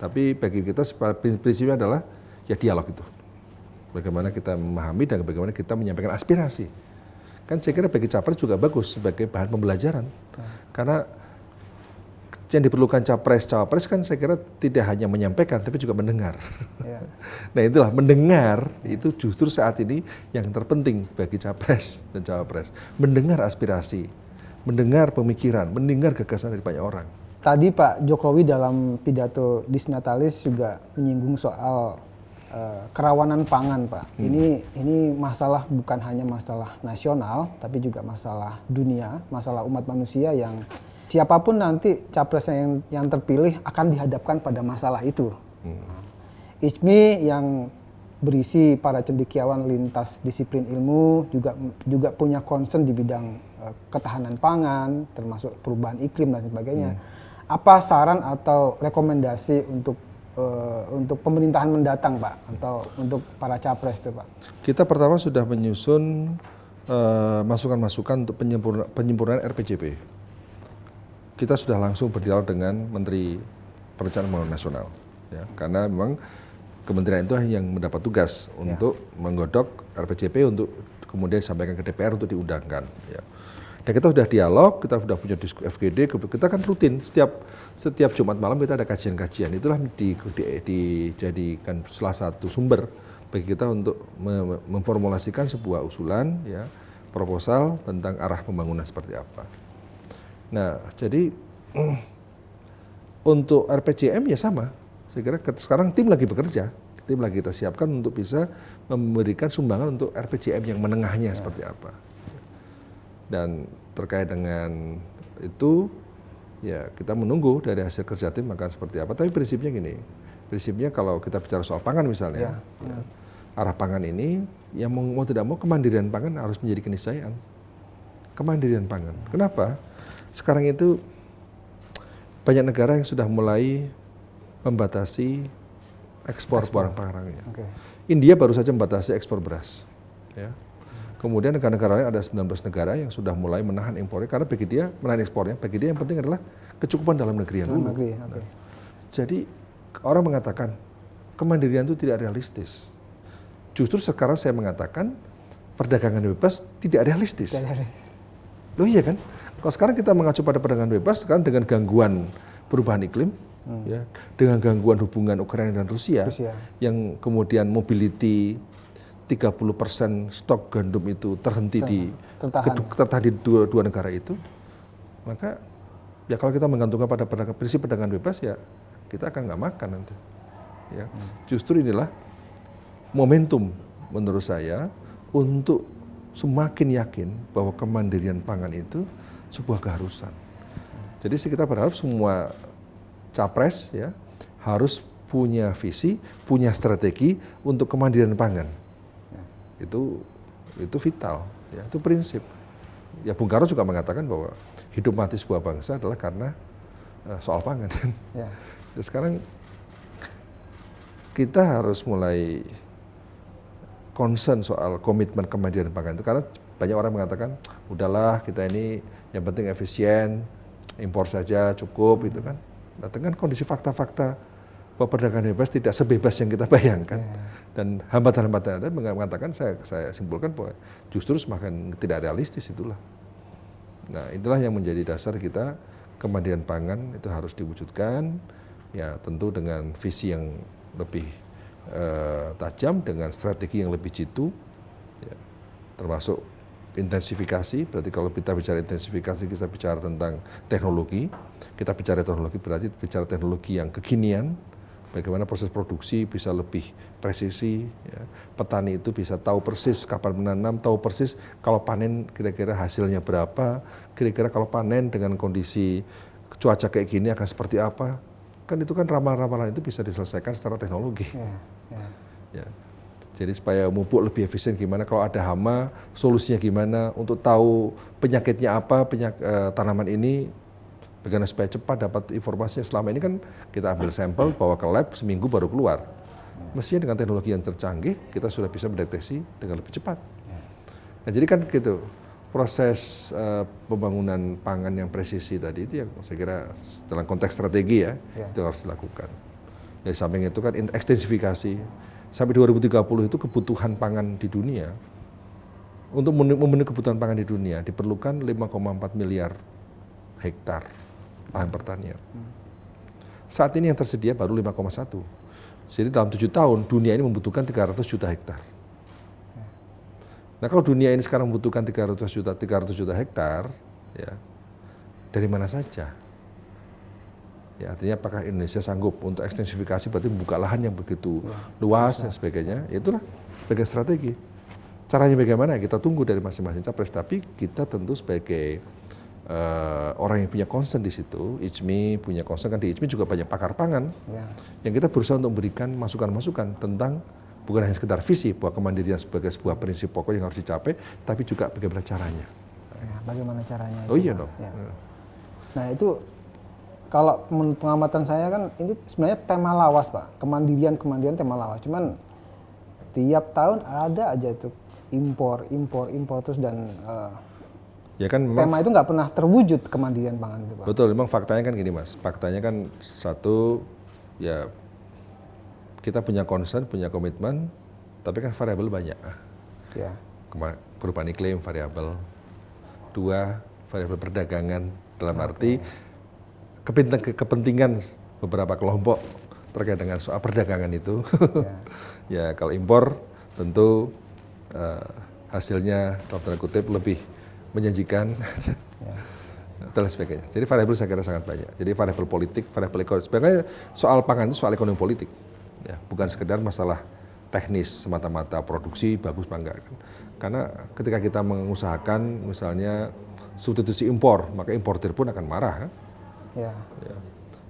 Tapi bagi kita prinsipnya adalah ya dialog itu. Bagaimana kita memahami dan bagaimana kita menyampaikan aspirasi. Kan saya kira bagi capres juga bagus sebagai bahan pembelajaran. Karena yang diperlukan capres-cawapres kan saya kira tidak hanya menyampaikan tapi juga mendengar. Nah itulah mendengar itu justru saat ini yang terpenting bagi capres dan cawapres. Mendengar aspirasi, mendengar pemikiran, mendengar gagasan dari banyak orang. Tadi Pak Jokowi dalam pidato Disnatalis juga menyinggung soal kerawanan pangan, Pak. Ini masalah bukan hanya masalah nasional, tapi juga masalah dunia, masalah umat manusia yang siapapun nanti capresnya yang terpilih akan dihadapkan pada masalah itu. ISMI yang berisi para cendekiawan lintas disiplin ilmu juga punya concern di bidang ketahanan pangan, termasuk perubahan iklim dan sebagainya. Apa saran atau rekomendasi untuk pemerintahan mendatang, Pak, atau untuk para capres itu, Pak? Kita pertama sudah menyusun masukan-masukan untuk penyempurnaan RPJP. Kita sudah langsung berdialog dengan Menteri Perencanaan Pembangunan Nasional, ya, karena memang kementerian itu yang mendapat tugas untuk menggodok RPJP untuk kemudian disampaikan ke DPR untuk diundangkan. Ya. Dan kita sudah dialog, kita sudah punya FGD, kita kan rutin setiap Jumat malam kita ada kajian-kajian. Itulah dijadikan salah satu sumber bagi kita untuk memformulasikan sebuah usulan, ya, proposal tentang arah pembangunan seperti apa. Nah, jadi untuk RPJM ya sama. Saya kira sekarang tim lagi bekerja, tim lagi kita siapkan untuk bisa memberikan sumbangan untuk RPJM yang menengahnya seperti apa. Dan terkait dengan itu, ya kita menunggu dari hasil kerja tim akan seperti apa. Tapi prinsipnya gini, prinsipnya kalau kita bicara soal pangan misalnya, arah pangan ini, yang mau tidak mau kemandirian pangan harus menjadi keniscayaan. Kemandirian pangan. Kenapa? Sekarang itu banyak negara yang sudah mulai membatasi ekspor barang-barangnya. India baru saja membatasi ekspor beras. Ya. Kemudian negara-negara lain ada 19 negara yang sudah mulai menahan impornya karena bagi dia menahan ekspornya, bagi dia yang penting adalah kecukupan dalam negeri yang dulu. Nah, jadi orang mengatakan kemandirian itu tidak realistis. Justru sekarang saya mengatakan perdagangan bebas tidak realistis. Loh iya kan? Kalau sekarang kita mengacu pada perdagangan bebas, sekarang dengan gangguan perubahan iklim, ya, dengan gangguan hubungan Ukraina dan Rusia, yang kemudian mobility 30% stok gandum itu tertahan di dua negara itu, maka ya kalau kita menggantungkan pada prinsip perdagangan bebas ya kita akan nggak makan nanti. Ya. Justru inilah momentum menurut saya untuk semakin yakin bahwa kemandirian pangan itu sebuah keharusan. Jadi kita berharap semua capres ya harus punya visi, punya strategi untuk kemandirian pangan. Itu vital, ya, itu prinsip. Ya Bung Karno juga mengatakan bahwa hidup mati sebuah bangsa adalah karena soal pangan. Ya. Sekarang kita harus mulai concern soal komitmen kemandirian pangan itu karena banyak orang mengatakan udahlah kita ini yang penting efisien, impor saja cukup gitu kan. Nah, dengan kondisi fakta-fakta bahwa perdagangan bebas tidak sebebas yang kita bayangkan dan hambatan-hambatan ada mengatakan saya simpulkan bahwa justru semakin tidak realistis itulah. Nah, inilah yang menjadi dasar kita kemandirian pangan itu harus diwujudkan ya tentu dengan visi yang lebih tajam dengan strategi yang lebih jitu ya, termasuk intensifikasi. Berarti kalau kita bicara intensifikasi kita bicara tentang teknologi, kita bicara teknologi berarti bicara teknologi yang kekinian, bagaimana proses produksi bisa lebih presisi ya. Petani itu bisa tahu persis kapan menanam, tahu persis kalau panen kira-kira hasilnya berapa, kira-kira kalau panen dengan kondisi cuaca kayak gini akan seperti apa. Kan itu kan ramalan-ramalan itu bisa diselesaikan secara teknologi. Ya. Jadi supaya pupuk lebih efisien gimana, kalau ada hama solusinya gimana, untuk tahu penyakitnya apa, tanaman ini, bagaimana supaya cepat dapat informasinya. Selama ini kan kita ambil sampel, bawa ke lab, seminggu baru keluar. Mestinya dengan teknologi yang tercanggih, kita sudah bisa mendeteksi dengan lebih cepat. Nah jadi kan gitu, proses pembangunan pangan yang presisi tadi itu yang saya kira dalam konteks strategi ya, itu harus dilakukan. Dari samping itu kan ekstensifikasi, sampai 2030 itu kebutuhan pangan di dunia, untuk memenuhi kebutuhan pangan di dunia diperlukan 5,4 miliar hektar lahan pertanian. Saat ini yang tersedia baru 5,1. Jadi dalam 7 tahun dunia ini membutuhkan 300 juta hektar. Nah kalau dunia ini sekarang membutuhkan 300 juta hektar, ya dari mana saja? Ya artinya apakah Indonesia sanggup untuk ekstensifikasi berarti membuka lahan yang begitu luas dan sebagainya? Itulah sebagai strategi. Caranya bagaimana? Kita tunggu dari masing-masing capres. Tapi kita tentu sebagai orang yang punya concern di situ, ICMI punya concern kan di ICMI juga banyak pakar pangan yang kita berusaha untuk memberikan masukan-masukan tentang bukan hanya sekedar visi bahwa kemandirian sebagai sebuah prinsip pokok yang harus dicapai, tapi juga bagaimana caranya. Ya, bagaimana caranya? Oh iya dong. Ya. Nah itu kalau menurut pengamatan saya kan ini sebenarnya tema lawas Pak, kemandirian tema lawas. Cuman tiap tahun ada aja tuh impor terus dan ya kan memang, tema itu nggak pernah terwujud kemandirian pangan itu Pak. Betul, memang faktanya kan gini Mas, faktanya kan satu ya kita punya concern, punya komitmen, tapi kan variabel banyak. Ya. Perubahan iklim variabel. 2, variabel perdagangan dalam arti kepentingan beberapa kelompok terkait dengan soal perdagangan itu. Ya kalau impor tentu hasilnya dalam tanda kutip lebih menjanjikan. dan lain sebagainya. Jadi variabel saya kira sangat banyak. Jadi variabel politik, variabel ekonomi. Sebenarnya soal pangan itu soal ekonomi politik, ya, bukan sekedar masalah teknis semata-mata produksi bagus apa enggak kan. Karena ketika kita mengusahakan misalnya substitusi impor, maka importir pun akan marah kan. Ya. Ya.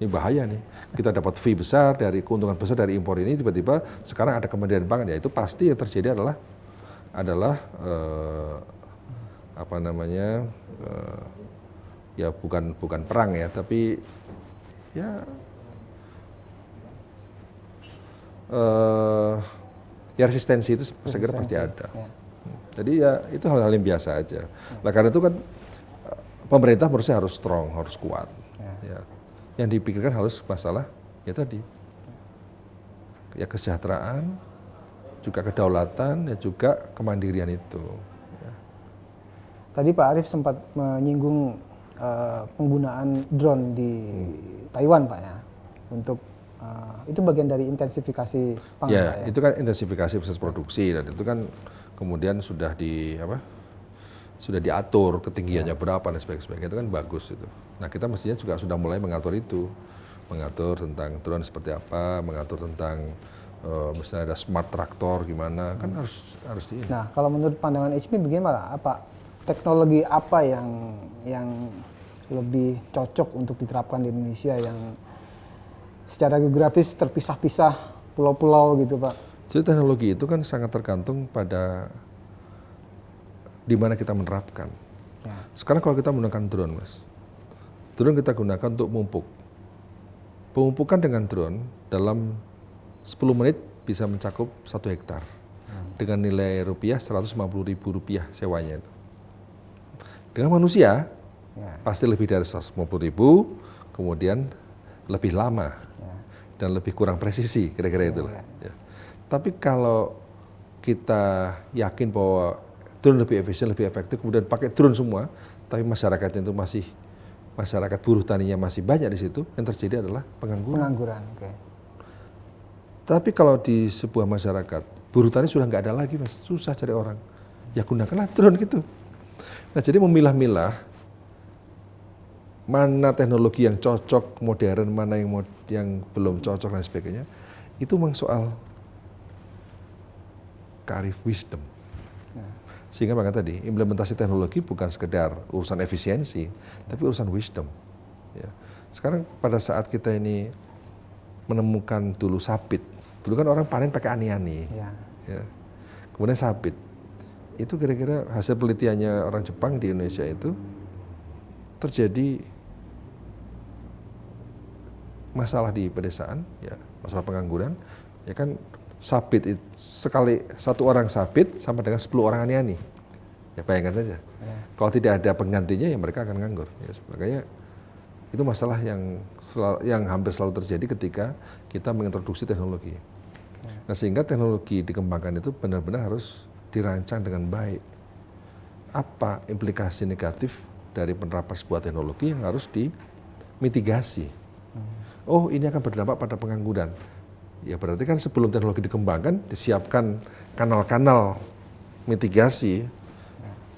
Ini bahaya nih. Kita dapat fee besar dari keuntungan besar dari impor ini, tiba-tiba sekarang ada kemandirian pangan. Ya itu pasti yang terjadi adalah apa namanya ya bukan perang ya, tapi ya ya resistensi itu saya kira pasti ada. Ya. Jadi ya itu hal-hal yang biasa aja. Nah karena itu kan pemerintah menurut saya harus strong, harus kuat. Ya. Yang dipikirkan harus masalah ya tadi ya kesejahteraan, juga kedaulatan, ya juga kemandirian itu. Ya. Tadi Pak Arief sempat menyinggung penggunaan drone di Taiwan Pak ya, untuk itu bagian dari intensifikasi pangan Ya, Pak, ya? itu kan intensifikasi proses produksi dan itu kan kemudian sudah diatur ketinggiannya berapa dan sebagainya, itu kan bagus itu. Nah kita mestinya juga sudah mulai mengatur itu, mengatur tentang drone seperti apa, mengatur tentang misalnya ada smart traktor gimana, kan harus di ini. Nah kalau menurut pandangan HMI bagaimana? Apa teknologi apa yang lebih cocok untuk diterapkan di Indonesia yang secara geografis terpisah-pisah pulau-pulau gitu Pak? Jadi teknologi itu kan sangat tergantung pada di mana kita menerapkan. Ya. Sekarang kalau kita menggunakan drone, Mas, drone kita gunakan untuk memupuk. Pemupukan dengan drone dalam 10 menit bisa mencakup 1 hektar dengan nilai rupiah Rp150.000 sewanya itu. Dengan manusia pasti lebih dari 150.000, kemudian lebih lama dan lebih kurang presisi, kira-kira itulah. Ya. Tapi kalau kita yakin bahwa drone lebih efisien, lebih efektif, kemudian pakai drone semua, tapi masyarakatnya itu masyarakat buruh taninya masih banyak di situ, yang terjadi adalah pengangguran. Okay. Tapi kalau di sebuah masyarakat, buruh tani sudah nggak ada lagi, Mas, susah cari orang. Ya gunakanlah drone gitu. Nah jadi memilah-milah mana teknologi yang cocok, modern, mana yang belum cocok dan sebagainya, itu memang soal kearif wisdom. Sehingga makanya tadi implementasi teknologi bukan sekedar urusan efisiensi, tapi urusan wisdom. Ya. Sekarang pada saat kita ini menemukan dulu sabit, dulu kan orang panen pakai ani-ani, ya. Kemudian sabit, itu kira-kira hasil penelitiannya orang Jepang di Indonesia itu terjadi masalah di pedesaan, ya masalah pengangguran, ya kan. Sabit sekali satu orang sabit sama dengan 10 orang ani-ani. Ya bayangkan saja. Ya. Kalau tidak ada penggantinya ya mereka akan nganggur. Ya, makanya itu masalah yang hampir selalu terjadi ketika kita mengintroduksi teknologi. Ya. Nah sehingga teknologi dikembangkan itu benar-benar harus dirancang dengan baik. Apa implikasi negatif dari penerapan sebuah teknologi yang harus dimitigasi. Oh ini akan berdampak pada pengangguran. Ya berarti kan sebelum teknologi dikembangkan, disiapkan kanal-kanal mitigasi,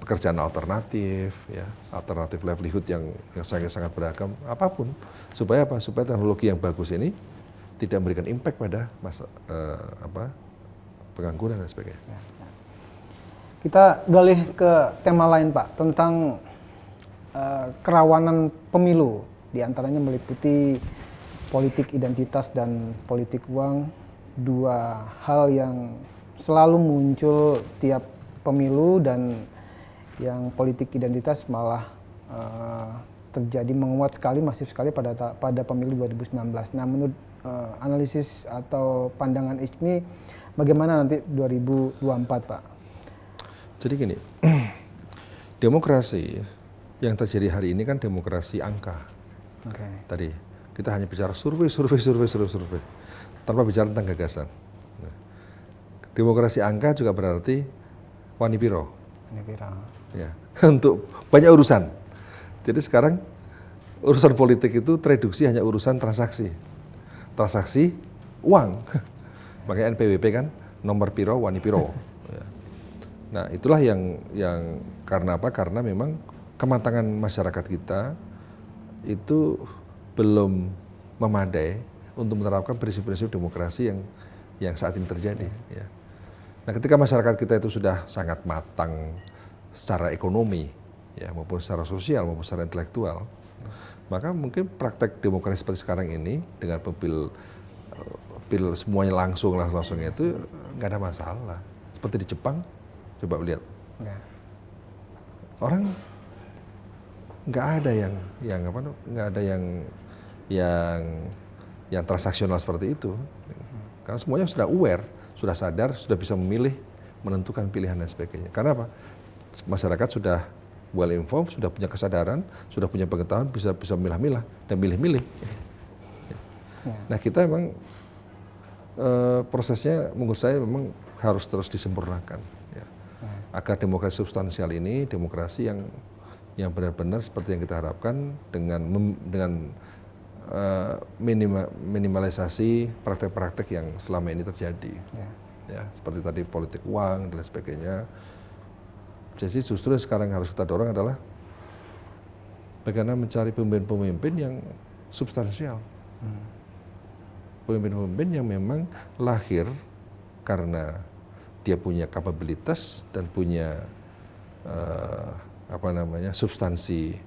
pekerjaan alternatif, ya, alternatif livelihood yang sangat beragam, apapun, supaya apa? Supaya teknologi yang bagus ini tidak memberikan impact pada pengangguran dan sebagainya. Kita beralih ke tema lain Pak, tentang kerawanan pemilu, diantaranya meliputi politik identitas dan politik uang, dua hal yang selalu muncul tiap pemilu dan yang politik identitas malah terjadi menguat sekali, masif sekali pada pemilu 2019. Nah menurut analisis atau pandangan HMI, bagaimana nanti 2024 Pak? Jadi gini, demokrasi yang terjadi hari ini kan demokrasi angka. Tadi kita hanya bicara survei, tanpa bicara tentang gagasan. Nah, demokrasi angka juga berarti wani piro. Ya, untuk banyak urusan. Jadi sekarang urusan politik itu tereduksi hanya urusan transaksi uang. Makanya NPWP kan nomor piro, wani piro. Ya. Nah itulah yang karena apa? Karena memang kematangan masyarakat kita itu belum memadai untuk menerapkan prinsip-prinsip demokrasi yang saat ini terjadi. Ya. Nah, ketika masyarakat kita itu sudah sangat matang secara ekonomi, ya, maupun secara sosial maupun secara intelektual, maka mungkin praktek demokrasi seperti sekarang ini dengan pil semuanya langsung itu nggak ada masalah. Seperti di Jepang, coba lihat, orang nggak ada nggak ada yang transaksional seperti itu, karena semuanya sudah aware, sudah sadar, sudah bisa memilih, menentukan pilihan dan sebagainya. Karena apa? Masyarakat sudah well informed, sudah punya kesadaran, sudah punya pengetahuan, bisa memilah-milah dan milih-milih. Nah, kita memang prosesnya menurut saya memang harus terus disempurnakan, ya. Agar demokrasi substansial ini demokrasi yang benar-benar seperti yang kita harapkan dengan minimalisasi praktek-praktek yang selama ini terjadi, ya, seperti tadi politik uang dan sebagainya. Jadi justru sekarang harus kita dorong adalah bagaimana mencari pemimpin-pemimpin yang substansial, pemimpin-pemimpin yang memang lahir karena dia punya kapabilitas dan punya substansi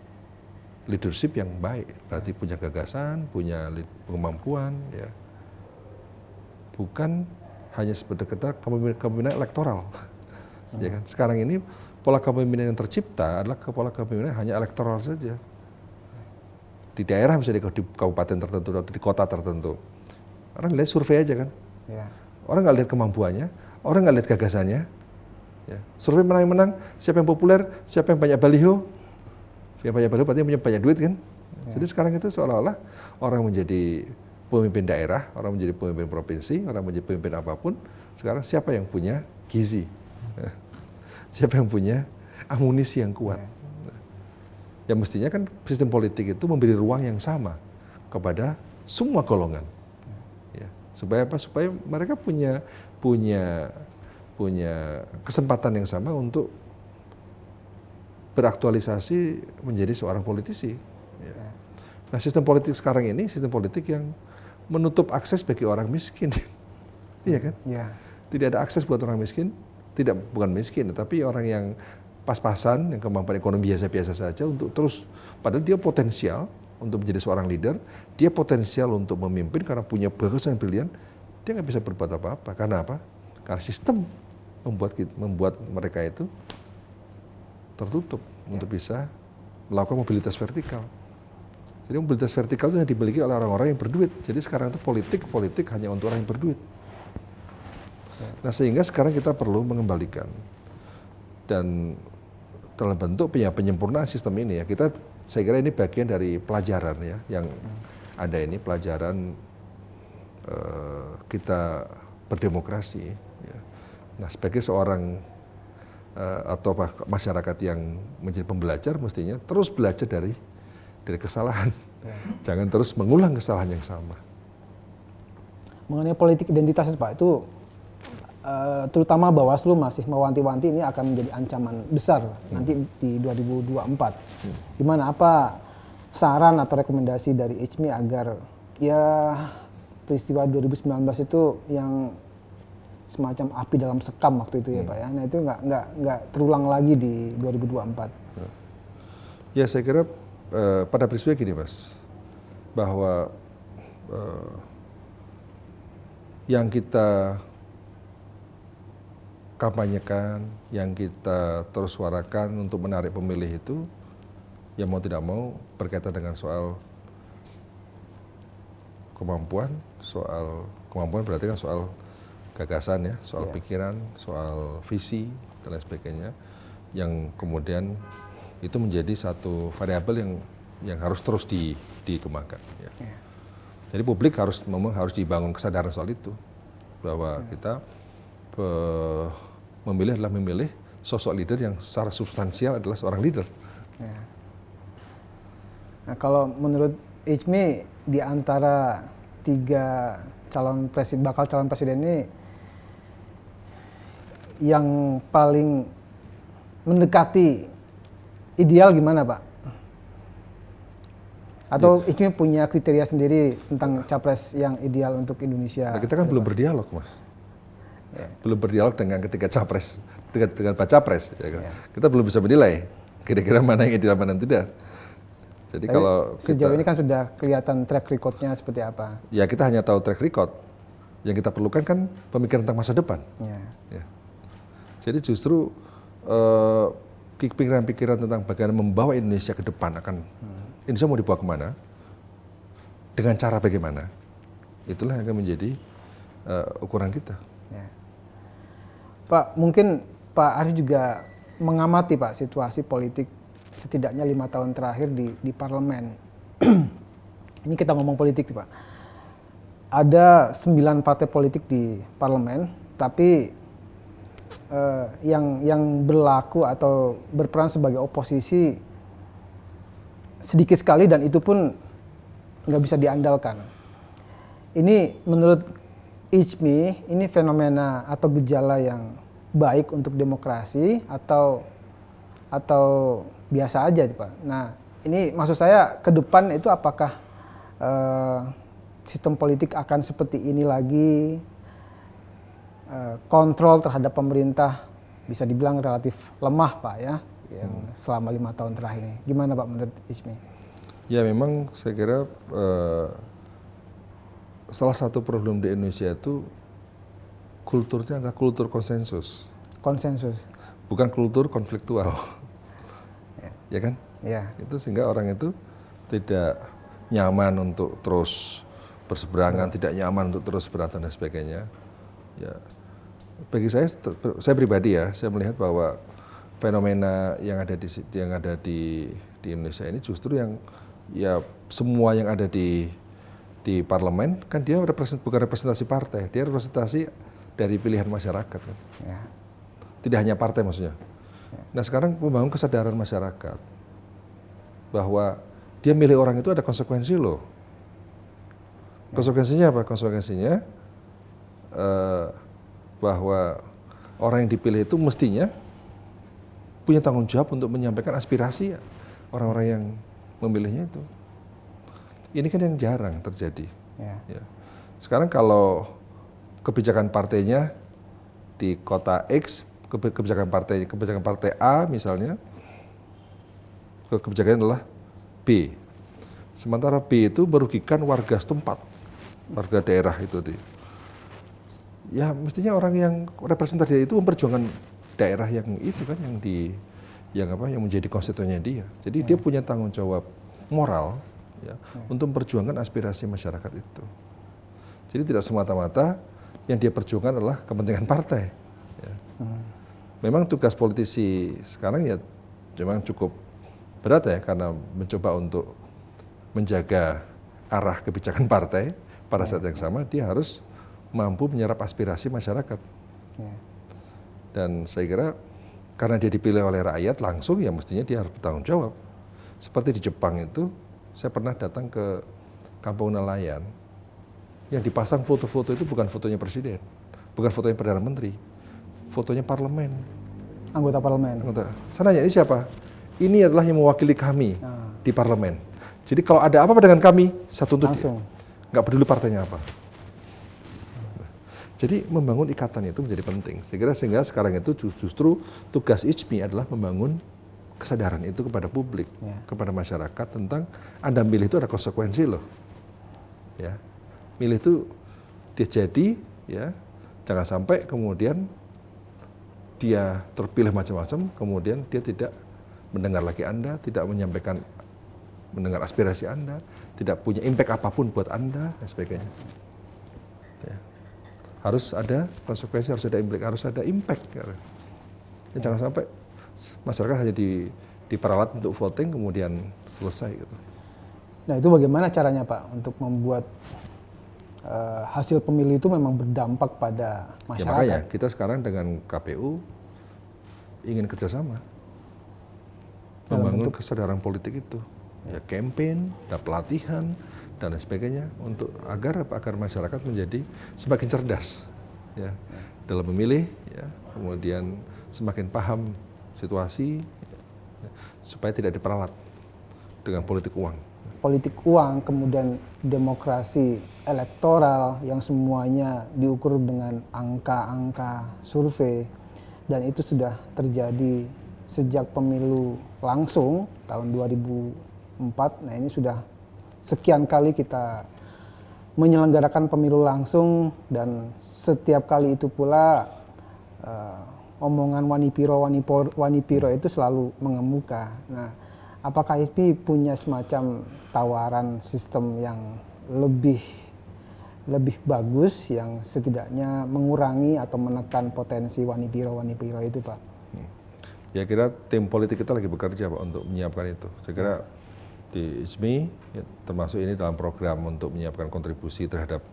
leadership yang baik, berarti punya gagasan, punya kemampuan, ya. Bukan hanya sekedar kepemimpinan elektoral. Ya kan? Sekarang ini pola kepemimpinan yang tercipta adalah pola kepemimpinan hanya elektoral saja. Di daerah, misalnya di kabupaten tertentu atau di kota tertentu, orang lihat survei aja kan. Orang nggak lihat kemampuannya, orang nggak lihat gagasannya. Ya. Survei menang, siapa yang populer, siapa yang banyak baliho. Siapa yang berarti punya banyak duit kan. Jadi sekarang itu seolah-olah orang menjadi pemimpin daerah, orang menjadi pemimpin provinsi, orang menjadi pemimpin apapun. Sekarang siapa yang punya gizi, siapa yang punya amunisi yang kuat. Ya mestinya kan sistem politik itu memberi ruang yang sama kepada semua golongan. Ya. Supaya apa? Supaya mereka punya kesempatan yang sama untuk beraktualisasi menjadi seorang politisi. Ya. Nah, sistem politik sekarang ini sistem politik yang menutup akses bagi orang miskin, iya kan? Tidak ada akses buat orang miskin, bukan miskin, tapi orang yang pas-pasan, yang kemampuan ekonomi biasa-biasa saja untuk terus, padahal dia potensial untuk menjadi seorang leader, dia potensial untuk memimpin karena punya gagasan brilian, dia nggak bisa berbuat apa-apa. Karena apa? Karena sistem membuat mereka itu tertutup untuk bisa melakukan mobilitas vertikal. Jadi mobilitas vertikal itu yang dimiliki oleh orang-orang yang berduit. Jadi sekarang itu politik hanya untuk orang yang berduit. Nah, sehingga sekarang kita perlu mengembalikan dan dalam bentuk penyempurnaan sistem ini, ya, saya kira ini bagian dari pelajaran, ya, yang ada ini pelajaran kita berdemokrasi, ya. Nah, sebagai seorang atau masyarakat yang menjadi pembelajar, mestinya terus belajar dari kesalahan, jangan terus mengulang kesalahan yang sama. Mengenai politik identitas, Pak, itu terutama Bawaslu masih mewanti-wanti ini akan menjadi ancaman besar nanti di 2024. Gimana, apa saran atau rekomendasi dari HMI agar ya peristiwa 2019 itu yang semacam api dalam sekam waktu itu, ya Pak, ya. Nah, itu nggak terulang lagi di 2024. Ya, saya kira pada peristiwa gini, Mas, bahwa yang kita kampanyekan, yang kita terus suarakan untuk menarik pemilih itu, ya mau tidak mau berkaitan dengan soal kemampuan berarti kan soal gagasan, ya, soal pikiran, soal visi dan lain sebagainya, yang kemudian itu menjadi satu variabel yang harus terus dikembangkan. Ya. Jadi publik harus dibangun kesadaran soal itu, bahwa kita memilih adalah memilih sosok leader yang secara substansial adalah seorang leader. Nah, kalau menurut HMI di antara 3 bakal calon presiden ini, yang paling mendekati ideal gimana Pak? Atau ICMI punya kriteria sendiri tentang capres yang ideal untuk Indonesia? Nah, kita kan belum berdialog, Mas. Belum berdialog dengan ketiga capres, dengan baca pres. Ya kan? Kita belum bisa menilai kira-kira mana yang ideal, mana yang tidak. Jadi tapi kalau sejauh ini kan sudah kelihatan track record-nya seperti apa? Ya kita hanya tahu track record. Yang kita perlukan kan pemikiran tentang masa depan. Ya. Jadi justru pikiran-pikiran tentang bagaimana membawa Indonesia ke depan akan Indonesia mau dibawa kemana, dengan cara bagaimana, itulah yang akan menjadi ukuran kita. Ya. Pak, mungkin Pak Arief juga mengamati Pak situasi politik setidaknya 5 tahun terakhir di parlemen. Ini kita ngomong politik Pak. Ada 9 partai politik di parlemen, tapi yang berlaku atau berperan sebagai oposisi sedikit sekali dan itu pun nggak bisa diandalkan. Ini menurut ICMI, ini fenomena atau gejala yang baik untuk demokrasi atau biasa aja Pak. Nah ini maksud saya ke depan itu apakah sistem politik akan seperti ini lagi, kontrol terhadap pemerintah bisa dibilang relatif lemah Pak ya, yang selama 5 tahun terakhir ini. Gimana Pak menurut ICMI? Ya memang saya kira salah satu problem di Indonesia itu kulturnya adalah kultur konsensus. Konsensus. Bukan kultur konfliktual. Ya kan? Ya. Itu sehingga orang itu tidak nyaman untuk terus berseberangan, tidak nyaman untuk terus berantem dan sebagainya. Ya, bagi saya pribadi ya, saya melihat bahwa fenomena yang ada di Indonesia ini justru yang ya semua yang ada di parlemen kan dia bukan representasi partai, dia representasi dari pilihan masyarakat kan. Ya. Tidak hanya partai maksudnya. Nah sekarang membangun kesadaran masyarakat bahwa dia milih orang itu ada konsekuensi loh. Konsekuensinya apa? Konsekuensinya bahwa orang yang dipilih itu mestinya punya tanggung jawab untuk menyampaikan aspirasi orang-orang yang memilihnya itu. Ini kan yang jarang terjadi. Ya. Sekarang kalau kebijakan partainya di kota X, kebijakan partai A misalnya, kebijakannya adalah B. Sementara B itu merugikan warga setempat, warga daerah itu. Ya mestinya orang yang representatif itu memperjuangkan daerah yang itu kan yang menjadi konstituennya dia. Jadi dia punya tanggung jawab moral ya, untuk memperjuangkan aspirasi masyarakat itu. Jadi tidak semata-mata yang dia perjuangkan adalah kepentingan partai. Ya. Memang tugas politisi sekarang ya memang cukup berat ya karena mencoba untuk menjaga arah kebijakan partai. Pada saat yang sama dia harus mampu menyerap aspirasi masyarakat. Dan saya kira karena dia dipilih oleh rakyat langsung ya mestinya dia harus bertanggung jawab. Seperti di Jepang itu, saya pernah datang ke Kampung Nelayan yang dipasang foto-foto itu bukan fotonya presiden, bukan fotonya Perdana Menteri, fotonya parlemen. Anggota parlemen. Saya nanya, ini siapa? Ini adalah yang mewakili kami di parlemen. Jadi kalau ada apa-apa dengan kami, saya tuntut langsung. Nggak peduli partainya apa. Jadi membangun ikatan itu menjadi penting. Sehingga sekarang itu justru tugas ICMI adalah membangun kesadaran itu kepada publik, kepada masyarakat tentang Anda milih itu ada konsekuensi loh. Ya. Milih itu dia jadi, ya, jangan sampai kemudian dia terpilih macam-macam, kemudian dia tidak mendengar lagi Anda, tidak mendengar aspirasi Anda, tidak punya impact apapun buat Anda, dan sebagainya. Ya. Harus ada konsekuensi, harus ada impact. Ya, jangan sampai masyarakat hanya diperalat untuk voting kemudian selesai gitu. Nah itu bagaimana caranya Pak untuk membuat hasil pemilu itu memang berdampak pada masyarakat? Ya makanya kita sekarang dengan KPU ingin kerjasama membangun kesadaran politik itu, ya campaign, ada pelatihan dan lain sebagainya untuk agar masyarakat menjadi semakin cerdas, ya dalam memilih, ya kemudian semakin paham situasi, supaya tidak diperalat dengan politik uang. Politik uang, kemudian demokrasi elektoral yang semuanya diukur dengan angka-angka survei, dan itu sudah terjadi sejak pemilu langsung tahun 2004. Nah, ini sudah sekian kali kita menyelenggarakan pemilu langsung, dan setiap kali itu pula omongan Wanipiro itu selalu mengemuka. Nah, apakah ISMI punya semacam tawaran sistem yang lebih bagus yang setidaknya mengurangi atau menekan potensi Wanipiro itu, Pak? Ya, kira tim politik kita lagi bekerja, Pak, untuk menyiapkan itu. Saya kira di ISMI ya, termasuk ini dalam program untuk menyiapkan kontribusi terhadap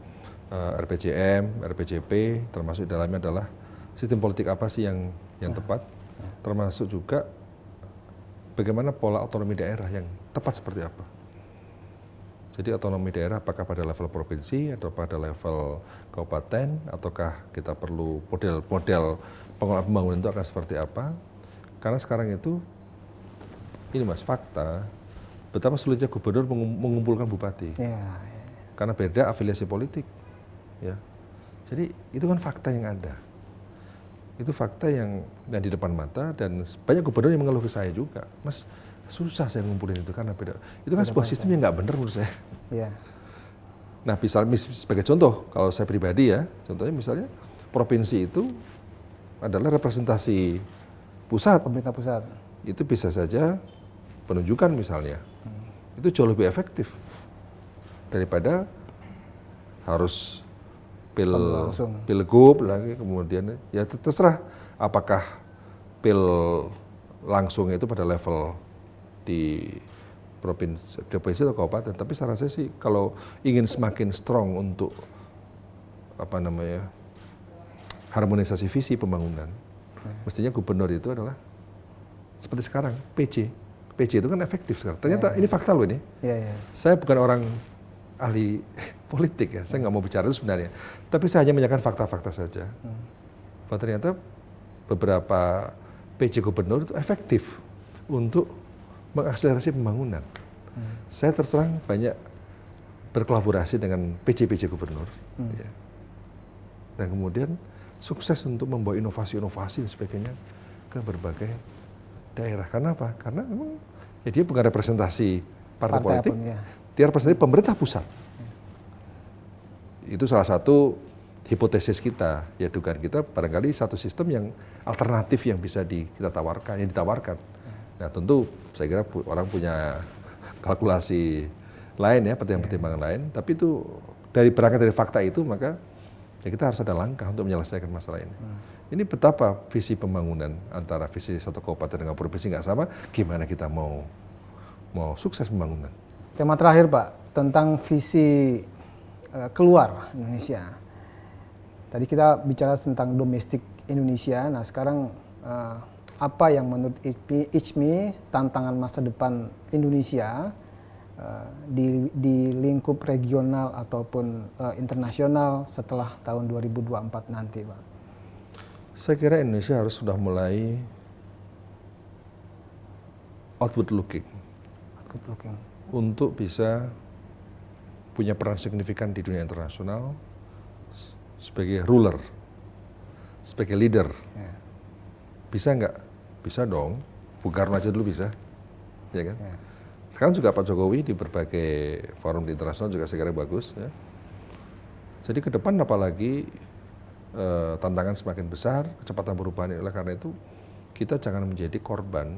RPJM, RPJP, termasuk dalamnya adalah sistem politik apa sih yang tepat, termasuk juga bagaimana pola otonomi daerah yang tepat seperti apa. Jadi otonomi daerah apakah pada level provinsi atau pada level kabupaten, ataukah kita perlu model pengelolaan pembangunan itu akan seperti apa. Karena sekarang itu, ini Mas, fakta betapa sulitnya gubernur mengumpulkan bupati. Ya. Karena beda afiliasi politik. Ya. Jadi itu kan fakta yang ada. Itu fakta yang di depan mata, dan banyak gubernur yang mengeluh ke saya juga. Mas, susah saya ngumpulin itu karena beda. Itu kan sebuah sistem yang nggak benar menurut saya. Ya. Nah, sebagai contoh, kalau saya pribadi ya, contohnya misalnya provinsi itu adalah representasi pusat. Pemerintah pusat. Itu bisa saja penunjukan misalnya. Itu jauh lebih efektif daripada harus pilgub lagi, kemudian ya terserah apakah pil langsung itu pada level di provinsi atau kabupaten. Tapi saya rasa sih kalau ingin semakin strong untuk harmonisasi visi pembangunan, mestinya gubernur itu adalah seperti sekarang PJ itu kan efektif sekarang. Ternyata ini fakta loh ini. Saya bukan orang ahli politik ya, saya nggak mau bicara itu sebenarnya. Tapi saya hanya menyampaikan fakta-fakta saja. Bahwa ternyata beberapa PJ gubernur itu efektif untuk mengakselerasi pembangunan. Saya terus terang banyak berkolaborasi dengan PJ gubernur. Ya. Dan kemudian sukses untuk membawa inovasi-inovasi dan sebagainya ke berbagai daerah. Karena apa? Karena memang ya dia bukan representasi partai politik, dia representasi pemerintah pusat. Itu salah satu hipotesis kita, ya dugaan kita barangkali satu sistem yang alternatif yang bisa kita ditawarkan. Nah, tentu saya kira orang punya kalkulasi lain ya, pertimbangan lain, tapi itu berangkat dari fakta itu, maka ya kita harus ada langkah untuk menyelesaikan masalah ini. Ini betapa visi pembangunan antara visi satu kabupaten dengan provinsi nggak sama, gimana kita mau sukses pembangunan. Tema terakhir, Pak, tentang visi keluar Indonesia. Tadi kita bicara tentang domestik Indonesia. Nah, sekarang apa yang menurut ISMI tantangan masa depan Indonesia di lingkup regional ataupun internasional setelah tahun 2024 nanti, Pak? Saya kira Indonesia harus sudah mulai outward looking. Untuk bisa punya peran signifikan di dunia internasional sebagai ruler, sebagai leader. Bisa nggak? Bisa dong. Bung Karno aja dulu bisa, ya kan? Sekarang juga Pak Jokowi di berbagai forum di internasional juga saya kira bagus. Ya. Jadi ke depan apalagi tantangan semakin besar, kecepatan perubahan ini. Oleh karena itu kita jangan menjadi korban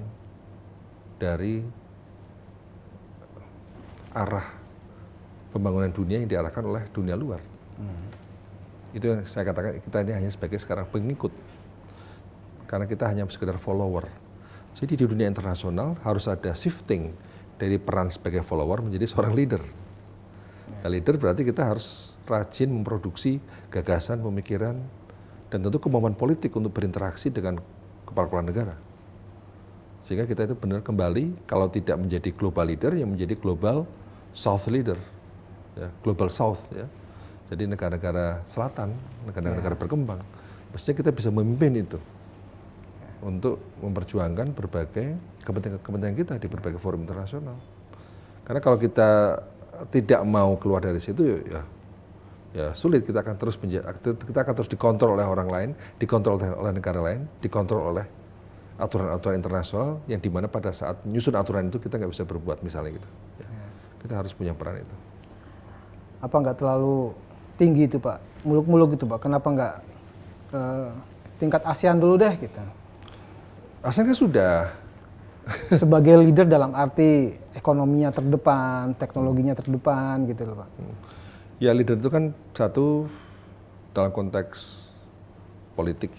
dari arah pembangunan dunia yang diarahkan oleh dunia luar. Itu yang saya katakan, kita ini hanya sebagai sekarang pengikut. Karena kita hanya sekedar follower. Jadi di dunia internasional harus ada shifting dari peran sebagai follower menjadi seorang leader. Nah, leader berarti kita harus rajin memproduksi gagasan, pemikiran, dan tentu kemampuan politik untuk berinteraksi dengan kepala negara. Sehingga kita itu benar kembali, kalau tidak menjadi global leader, yang menjadi global South leader, ya, global South, ya. Jadi negara-negara selatan, negara-negara berkembang, mestinya kita bisa memimpin itu. untuk memperjuangkan berbagai kepentingan kita di berbagai forum internasional. Karena kalau kita tidak mau keluar dari situ, ya sulit. Kita akan terus dikontrol oleh orang lain, dikontrol oleh negara lain, dikontrol oleh aturan-aturan internasional yang dimana pada saat menyusun aturan itu kita nggak bisa berbuat misalnya gitu. Ya. Kita harus punya peran itu. Apa nggak terlalu tinggi itu Pak, muluk-muluk gitu Pak? Kenapa nggak tingkat ASEAN dulu deh gitu? ASEAN kan sudah. Sebagai leader dalam arti ekonominya terdepan, teknologinya terdepan gitu loh Pak. Ya leader itu kan satu dalam konteks politik,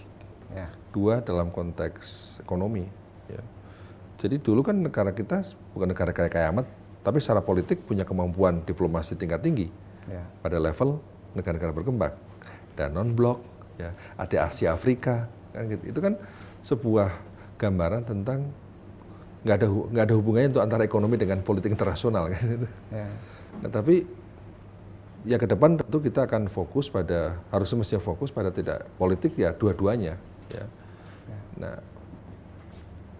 Ya. dua dalam konteks ekonomi. Ya. Jadi dulu kan negara kita bukan negara kaya amat, tapi secara politik punya kemampuan diplomasi tingkat tinggi Ya. pada level negara-negara berkembang dan non-blok, ya ada Asia Afrika, kan gitu. Itu kan sebuah gambaran tentang nggak ada hubungannya untuk antara ekonomi dengan politik internasional kan itu. Ya. Nah, tapi ya ke depan tentu kita akan fokus pada mesti fokus pada tidak politik ya dua-duanya ya. Nah,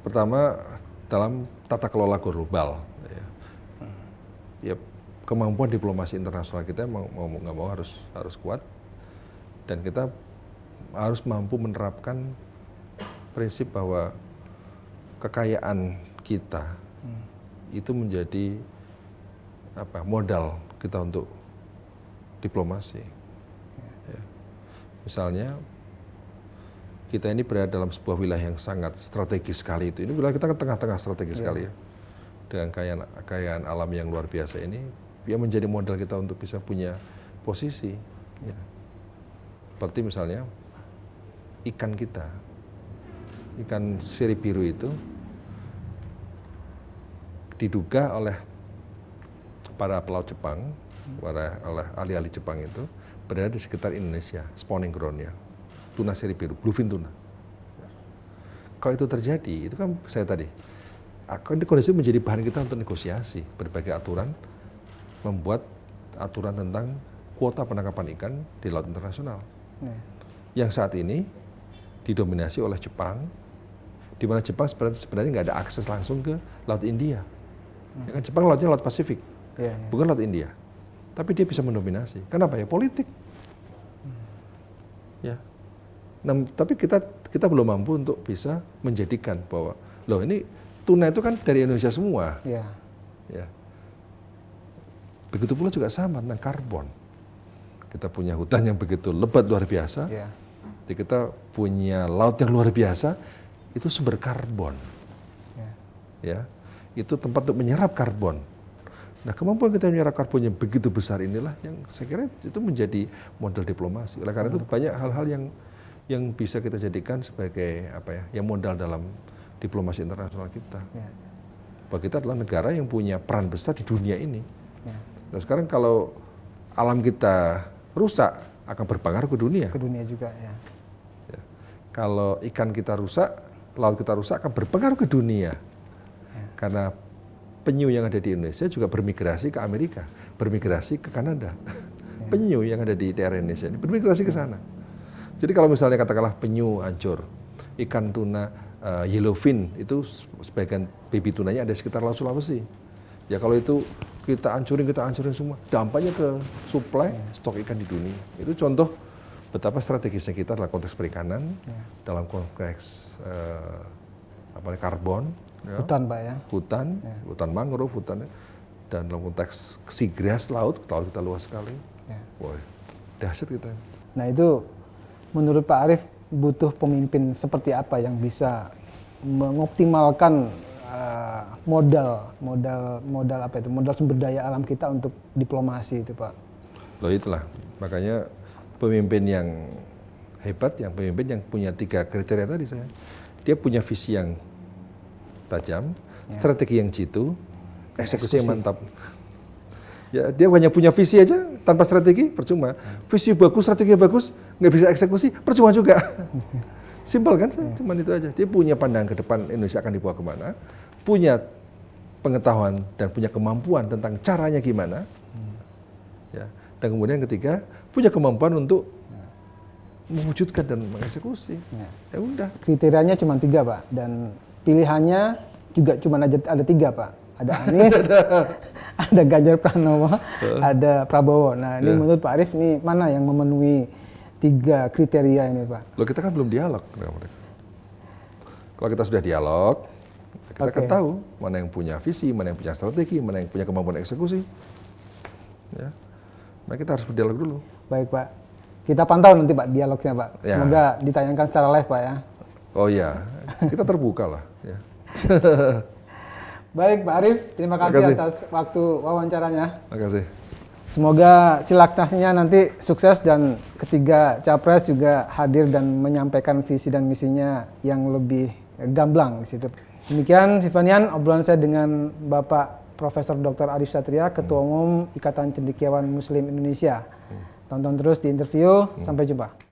pertama dalam tata kelola global ya. Ya kemampuan diplomasi internasional kita mau nggak mau harus kuat dan kita harus mampu menerapkan prinsip bahwa kekayaan kita itu menjadi modal kita untuk diplomasi. Ya. Misalnya kita ini berada dalam sebuah wilayah yang sangat strategis sekali itu. Ini wilayah kita kan tengah-tengah strategis sekali ya. Dengan kekayaan alam yang luar biasa ini, dia menjadi modal kita untuk bisa punya posisi. Ya. Seperti misalnya ikan kita, ikan sirip biru itu diduga oleh para pelaut Jepang, oleh ahli-ahli Jepang itu berada di sekitar Indonesia, spawning ground-nya, tuna sirip biru, bluefin tuna. Kalau itu terjadi, itu kan saya tadi, kondisi menjadi bahan kita untuk negosiasi berbagai aturan, membuat aturan tentang kuota penangkapan ikan di laut internasional. Yang saat ini didominasi oleh Jepang, di mana Jepang sebenarnya nggak ada akses langsung ke Laut India. Ya kan Jepang lautnya Laut Pasifik, bukan Laut India. Tapi dia bisa mendominasi. Kenapa ya? Politik. Ya. Nah, tapi kita belum mampu untuk bisa menjadikan bahwa loh ini tuna itu kan dari Indonesia semua. Ya. Ya. Begitu pula juga sama tentang karbon. Kita punya hutan yang begitu lebat luar biasa. Ya. Jadi kita punya laut yang luar biasa, itu sumber karbon. Ya. Itu tempat untuk menyerap karbon. Nah, kemampuan kita menyerap karbon yang begitu besar inilah yang saya kira itu menjadi modal diplomasi. Oleh karena itu banyak hal-hal yang bisa kita jadikan sebagai yang modal dalam diplomasi internasional kita. Bahwa kita adalah negara yang punya peran besar di dunia ini. Nah, sekarang kalau alam kita rusak akan berpengaruh ke dunia. Ke dunia juga ya. Kalau ikan kita rusak, laut kita rusak akan berpengaruh ke dunia. Karena penyu yang ada di Indonesia juga bermigrasi ke Amerika, bermigrasi ke Kanada. Penyu yang ada di daerah Indonesia ini bermigrasi ke sana. Jadi kalau misalnya katakanlah penyu hancur, ikan tuna yellowfin itu sebagian baby tunanya ada di sekitar Laut Sulawesi. Ya kalau itu kita hancurin semua, dampaknya ke suplai stok ikan di dunia. Itu contoh betapa strategisnya kita dalam konteks perikanan, dalam konteks karbon. Ya. Hutan Pak ya. Hutan mangrove, dan dalam konteks seagrass laut kita luas sekali. Wah, dahsyat kita. Nah itu menurut Pak Arief butuh pemimpin seperti apa yang bisa mengoptimalkan modal sumber daya alam kita untuk diplomasi itu Pak. Loh itulah, makanya pemimpin yang hebat, pemimpin yang punya 3 kriteria tadi dia punya visi yang tajam, strategi yang jitu, eksekusi yang mantap. Ya, dia hanya punya visi aja tanpa strategi percuma. Visi bagus, strategi bagus, nggak bisa eksekusi, percuma juga. Simpel kan? Cuman itu aja. Dia punya pandangan ke depan Indonesia akan dibawa kemana, punya pengetahuan dan punya kemampuan tentang caranya gimana. Ya. Dan kemudian yang ketiga, punya kemampuan untuk mewujudkan dan mengeksekusi. Ya udah. Kriterianya cuma 3 Pak, dan pilihannya juga cuma ada 3 Pak. Ada Anies, ada Ganjar Pranowo, ada Prabowo. Nah ini menurut Pak Arief ini mana yang memenuhi 3 kriteria ini Pak? Loh kita kan belum dialog dengan mereka. Kalau kita sudah dialog, kita akan tahu mana yang punya visi, mana yang punya strategi, mana yang punya kemampuan eksekusi. Ya. Nah kita harus berdialog dulu. Baik Pak, kita pantau nanti Pak dialognya Pak. Ya. Semoga ditayangkan secara live Pak ya. Oh iya, kita terbuka lah. Ya. Baik Pak Arief, terima kasih atas waktu wawancaranya. Terima kasih. Semoga silaknasinya nanti sukses dan ketiga capres juga hadir dan menyampaikan visi dan misinya yang lebih gamblang di situ. Demikian Vivanian obrolan saya dengan Bapak Profesor Dr. Arief Satria, Ketua Umum Ikatan Cendekiawan Muslim Indonesia. Tonton terus di interview, sampai jumpa.